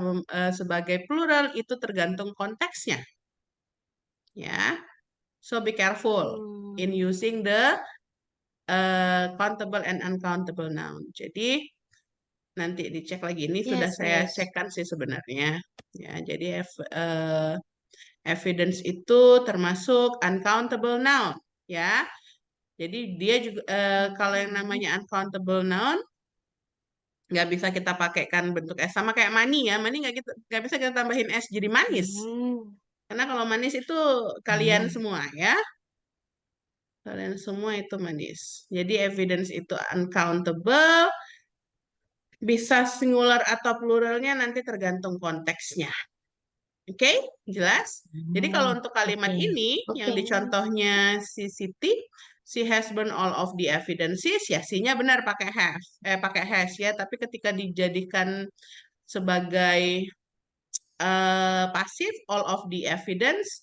sebagai plural, itu tergantung konteksnya. Ya, so be careful in using the countable and uncountable noun. Jadi nanti dicek lagi, ini sudah Yes, saya Miss. cekkan sih sebenarnya. Ya, jadi evidence itu termasuk uncountable noun, ya. Jadi dia juga kalau yang namanya uncountable noun nggak bisa kita pakaikan bentuk S, sama kayak money ya. Money nggak bisa kita tambahin S jadi manis. Karena kalau manis itu kalian semua ya. Kalian semua itu manis. Jadi evidence itu uncountable, bisa singular atau pluralnya nanti tergantung konteksnya. Oke, jelas? Jadi kalau untuk kalimat ini yang Okay. dicontohnya si Siti, she has burned all of the evidences, ya C-nya benar pakai pakai has ya, tapi ketika dijadikan sebagai pasif, all of the evidence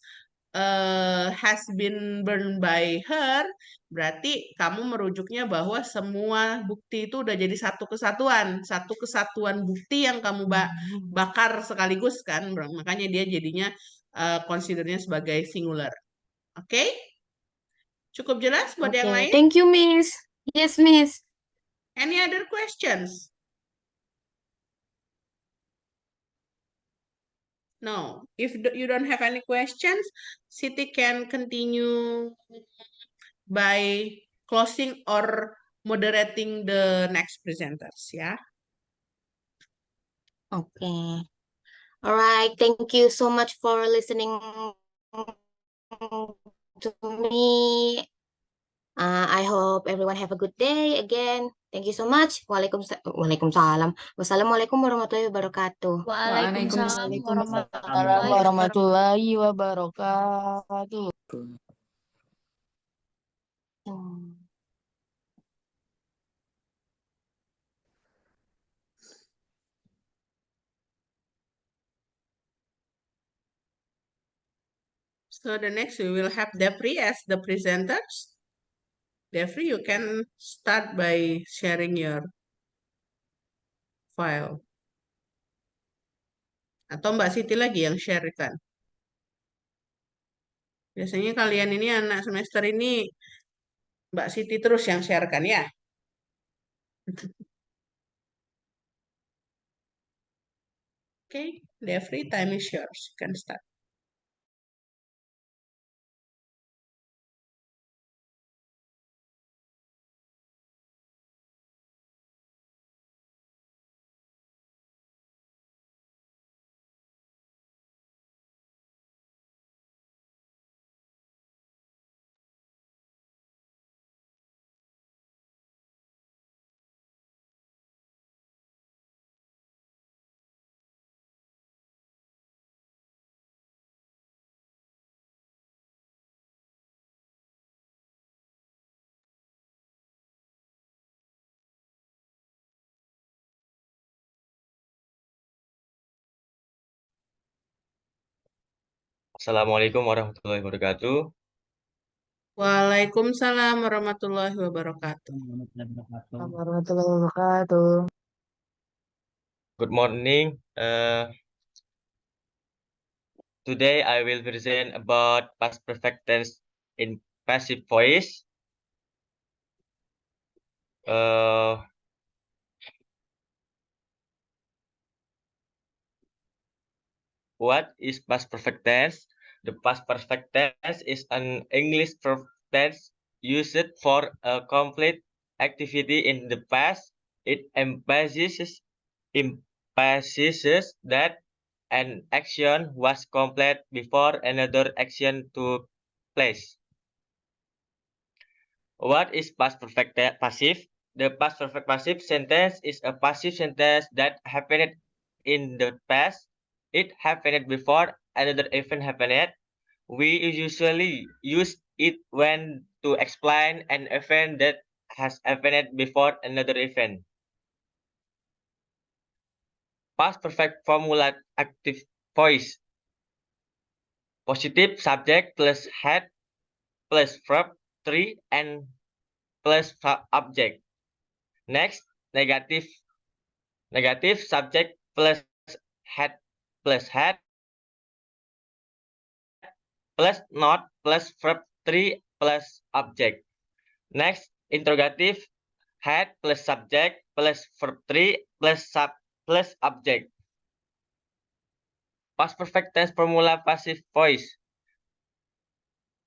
has been burned by her, berarti kamu merujuknya bahwa semua bukti itu udah jadi satu kesatuan bukti yang kamu bakar sekaligus kan, makanya dia jadinya considernya sebagai singular. Oke? Cukup jelas buat yang lain? Thank you, Miss. Yes, Miss. Any other questions? No. If you don't have any questions, Siti can continue by closing or moderating the next presenters, ya. Okay. All right. Thank you so much for listening to me. I hope everyone have a good day again. Thank you so much. Waalaikumsalam. Wassalamualaikum warahmatullahi wabarakatuh. Waalaikumsalam Waalaikumsalam warahmatullahi warahmatullahi wabarakatuh. wabarakatuh. Hmm. So the next we will have Devri as the presenters. Devri, you can start by sharing your file. Atau Mbak Siti lagi yang share kan? Biasanya kalian ini anak semester ini Mbak Siti terus yang share kan ya? Okay, Devri, time is yours. You can start. Assalamualaikum warahmatullahi wabarakatuh. Waalaikumsalam warahmatullahi wabarakatuh. Warahmatullahi wabarakatuh. Good morning. Today I will present about past perfect tense in passive voice. What is past perfect tense? The past perfect tense is an English verb tense used for a complete activity in the past. It emphasizes that an action was complete before another action took place. What is past perfect passive? The past perfect passive sentence is a passive sentence that happened in the past. It happened before another event happened. We usually use it when to explain an event that has happened before another event. Past perfect formula active voice. Positive subject plus had plus verb 3 and plus object. Next, negative subject plus had plus not plus verb 3 plus object. Next, interrogative had plus subject plus verb 3 plus object. Past perfect tense formula passive voice.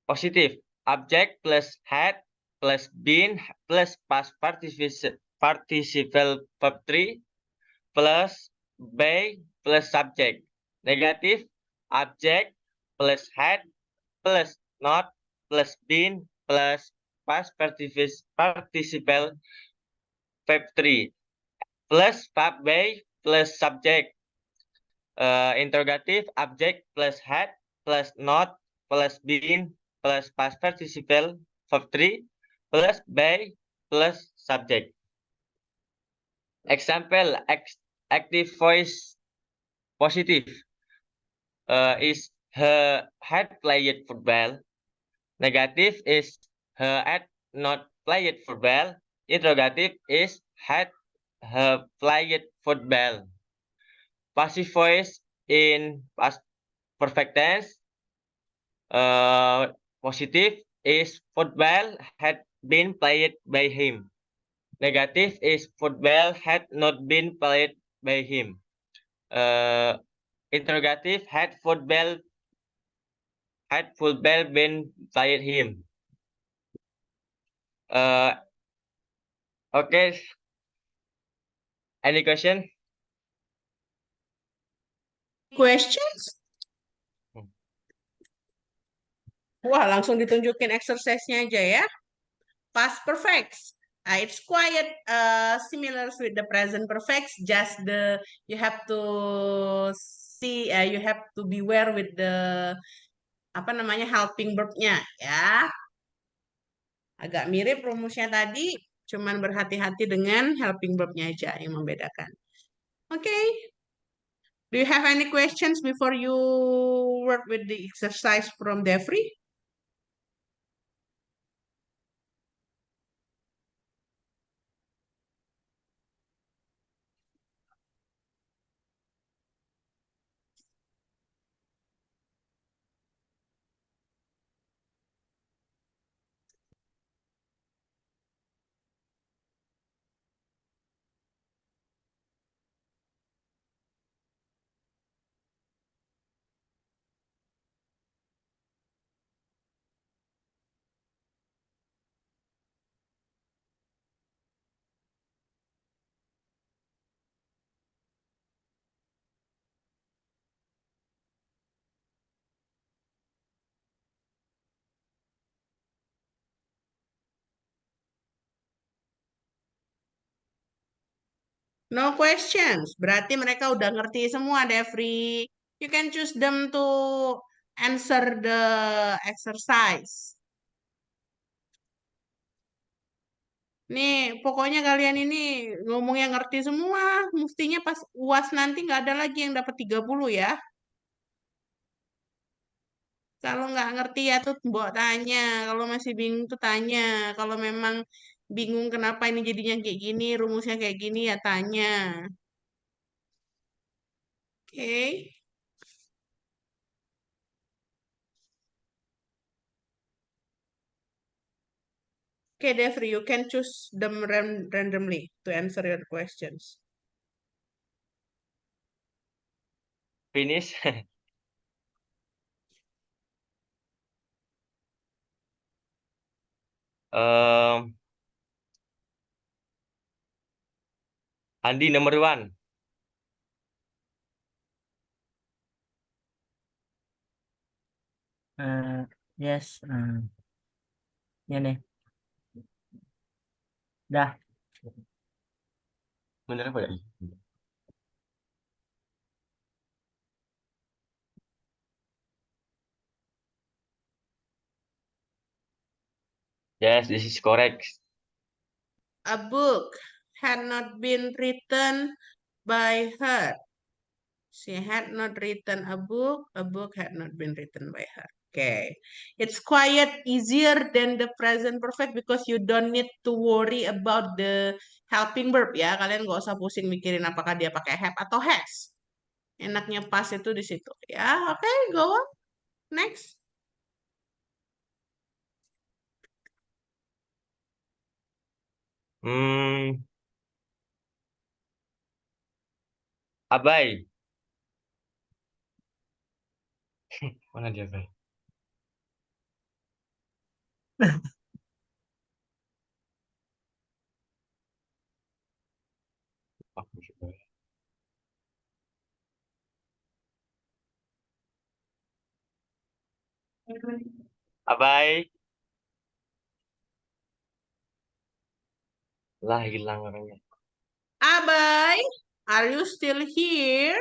Positive object plus had plus been plus past participle verb 3 plus by plus subject. Negative object plus had plus not plus been plus past participle verb 3 plus verb by plus subject. Interrogative object plus had plus not plus been plus past participle verb 3 plus by plus subject. Example, active voice positive is her had played football. Negative is her had not played football. Interrogative is had her played football. Passive voice in past perfect tense. Positive is football had been played by him. Negative is football had not been played by him. Interrogative had football been played him. Okay. Any question? Questions? Wah, langsung ditunjukin exercise-nya aja ya. past perfects. It's quite similar with the present perfects, just you have to see, you have to beware with the apa namanya helping verb-nya ya. Agak mirip rumusnya tadi, cuman berhati-hati dengan helping verb-nya aja yang membedakan. Okay. Do you have any questions before you work with the exercise from Devri? No questions. Berarti mereka udah ngerti semua, Devri. You can choose them to answer the exercise. Nih, pokoknya kalian ini ngomong yang ngerti semua. Mestinya pas UAS nanti nggak ada lagi yang dapat 30 ya. Kalau nggak ngerti ya tuh mbok tanya. Kalau masih bingung tuh tanya. Kalau memang bingung kenapa ini jadinya kayak gini, rumusnya kayak gini ya tanya. Oke. Okay, Devri, you can choose them randomly to answer your questions. Finish. Andi number 1. Yes. Ya nih. Dah. Bener apa ya? Yes, this is correct. A book had not been written by her. She had not written a book had not been written by her. Okay. It's quite easier than the present perfect because you don't need to worry about the helping verb ya. Kalian nggak usah pusing mikirin apakah dia pakai have atau has. Enaknya pas itu di situ ya. Oke, go on. Next. Abai. Mana dia, Abai? Abai. Lah, hilang orangnya. Abai, are you still here?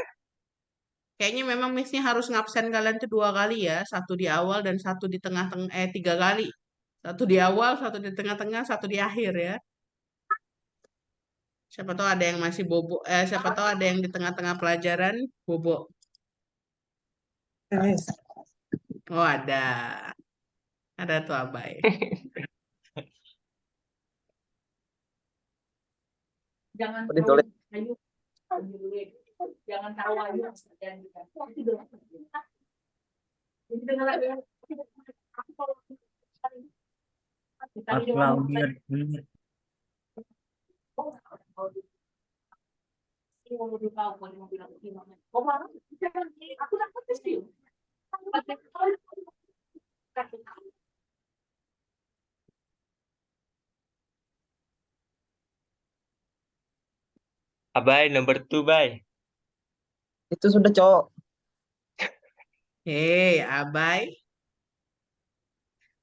Kayaknya memang Miss-nya harus ngabsen kalian tuh 2 kali ya. Satu di awal dan satu di tengah-tengah, 3 kali. Satu di awal, satu di tengah-tengah, satu di akhir ya. Siapa tahu ada yang masih bobo, siapa tahu ada yang di tengah-tengah pelajaran bobo. Oh ada. Ada tuh Abai. Jangan tahu ayu. Abai number 2, Bay. Itu sudah, Cok. Hei, Abai.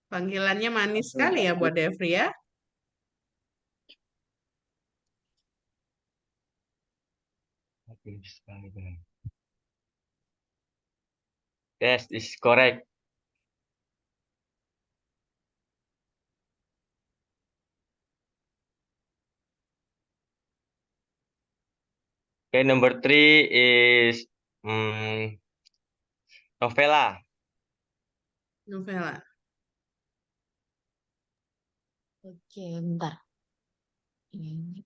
Panggilannya manis sekali ya buat Devri ya. Yes, this is correct. Okay, number 3 is novela. Novela. Oke, bentar. Ini.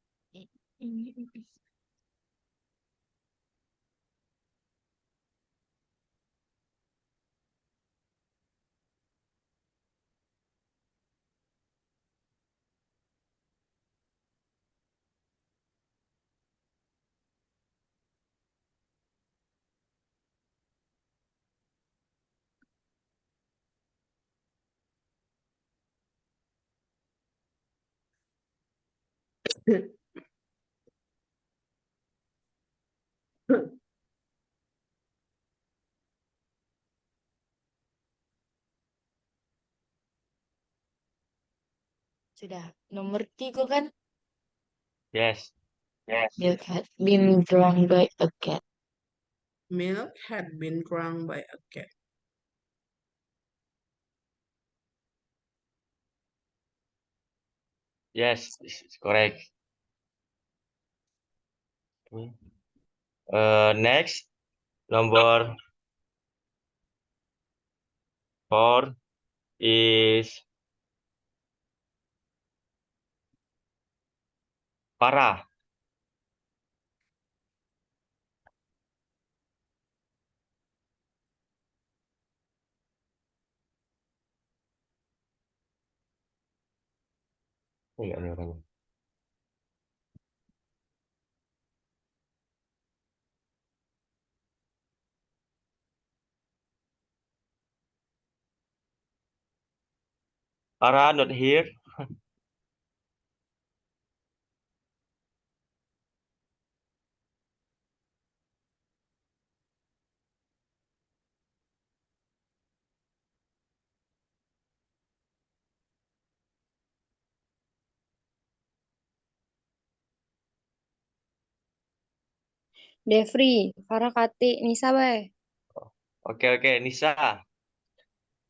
Sudah. Nomor 3 kan? Yes. Milk had been drunk by a cat. Milk had been drunk by a cat. Yes, this is correct. Next, number 4 is Farah. Enggak ada orangnya. Farah not here. Devri, Farah Kati, Nisa bae. Oke, Nisa.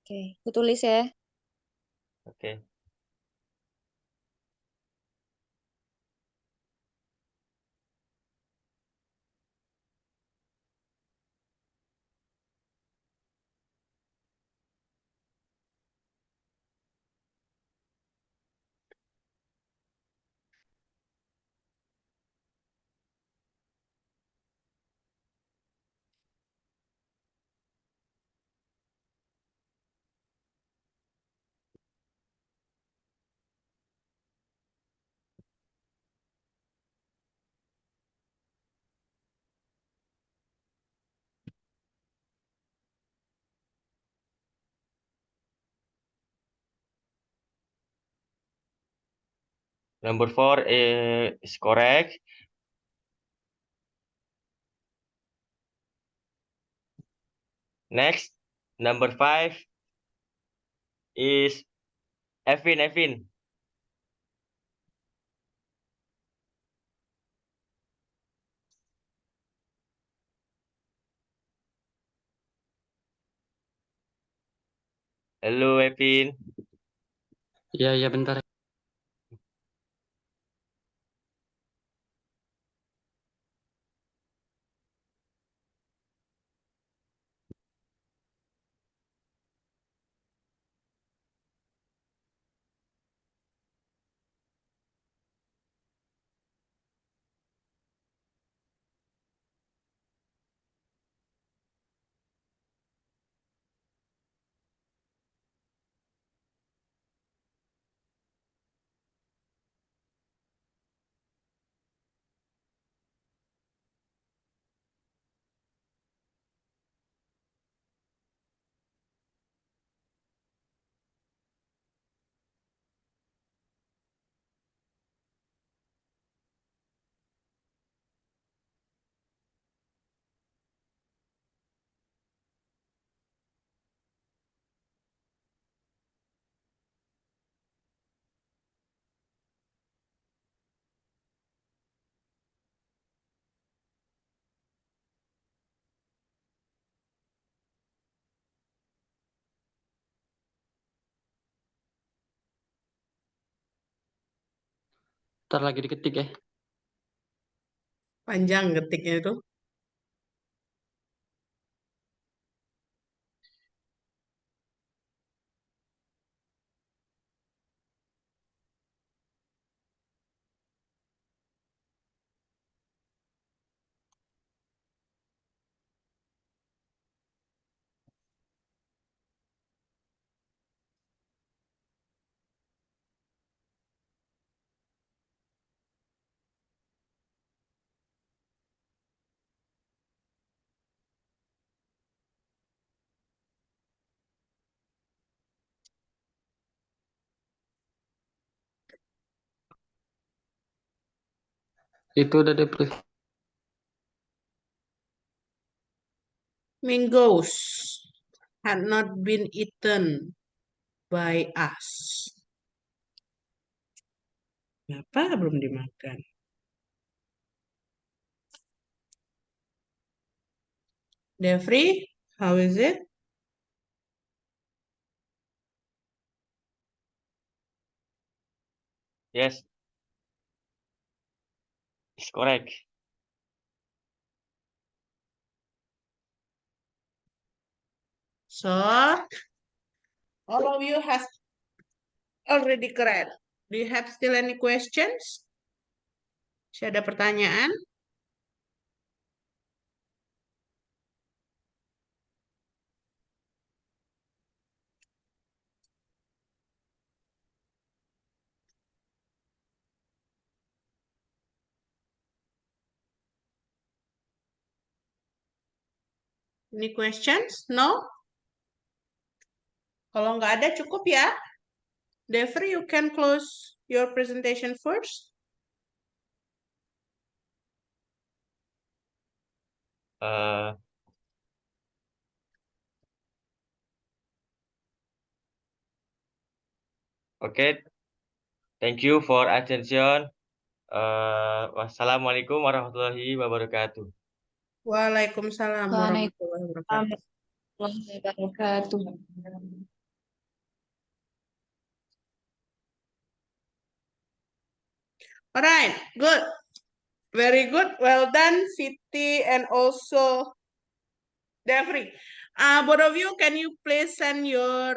Oke, aku tulis ya. Oke. Number 4 is correct. Next, number 5 is Evin. Halo, Evin. Iya, bentar. Ntar lagi diketik ya. Panjang ketiknya itu. Itu udah deh. Mangoes had not been eaten by us. Kenapa belum dimakan? Devri, how is it? Yes, it's correct. So, all of you has already correct. Do you have still any questions? Masih ada pertanyaan? Any questions? No? Kalau nggak ada cukup ya. Devri, you can close your presentation first. Okay. Thank you for attention. Wassalamualaikum warahmatullahi wabarakatuh. Waalaikumsalam warahmatullahi wabarakatuh. Wabarakatuh. All right, good. Very good. Well done, Siti and also Devri. Both of you, can you please send your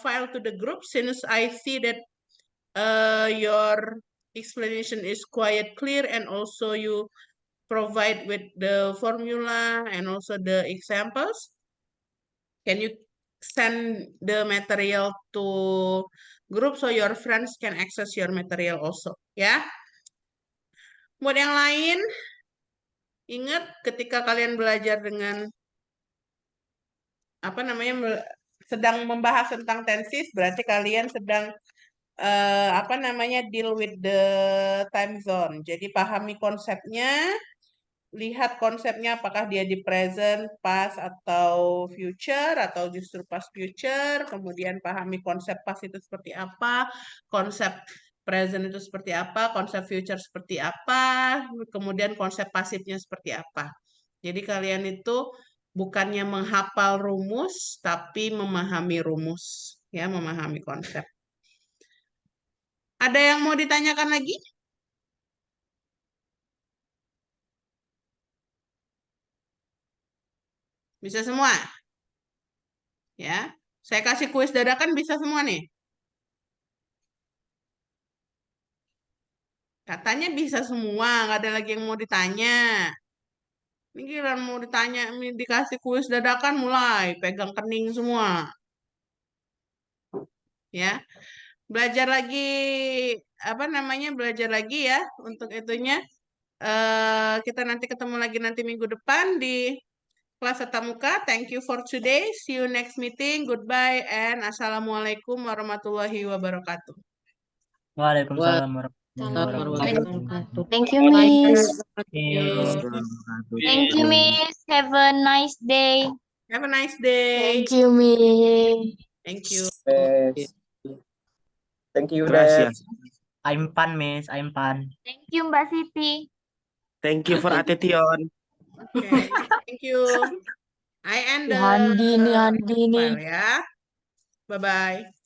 file to the group since I see that your explanation is quite clear and also you provide with the formula and also the examples. Can you send the material to group so your friends can access your material also, ya? Buat yang lain, ingat ketika kalian belajar dengan sedang membahas tentang tenses, berarti kalian sedang deal with the time zone. Jadi pahami konsepnya, lihat konsepnya apakah dia di present, past, atau future, atau justru past future. Kemudian pahami konsep past itu seperti apa, konsep present itu seperti apa, konsep future seperti apa, kemudian konsep pasifnya seperti apa. Jadi kalian itu bukannya menghafal rumus, tapi memahami rumus, ya, memahami konsep. Ada yang mau ditanyakan lagi? Bisa semua? Ya, saya kasih kuis dadakan bisa semua nih. Katanya bisa semua, nggak ada lagi yang mau ditanya. Ini giliran mau ditanya, dikasih kuis dadakan mulai pegang kening semua. Ya, belajar lagi belajar lagi ya untuk itunya. Kita nanti ketemu lagi nanti minggu depan di kelas tatap muka. Thank you for today. See you next meeting. Goodbye and assalamualaikum warahmatullahi wabarakatuh. Waalaikumsalam warahmatullahi Wabarakatuh. wabarakatuh. Thank you, Miss. Thank you, Miss. Have a nice day. Have a nice day. Thank you, Mi. Thank you. Thank you, Gracias. I'm fun, Miss. I'm fun. Thank you, Mbak Siti. Thank you for attention. Okay, thank you. I end the Handi nih. file ya. Bye-bye.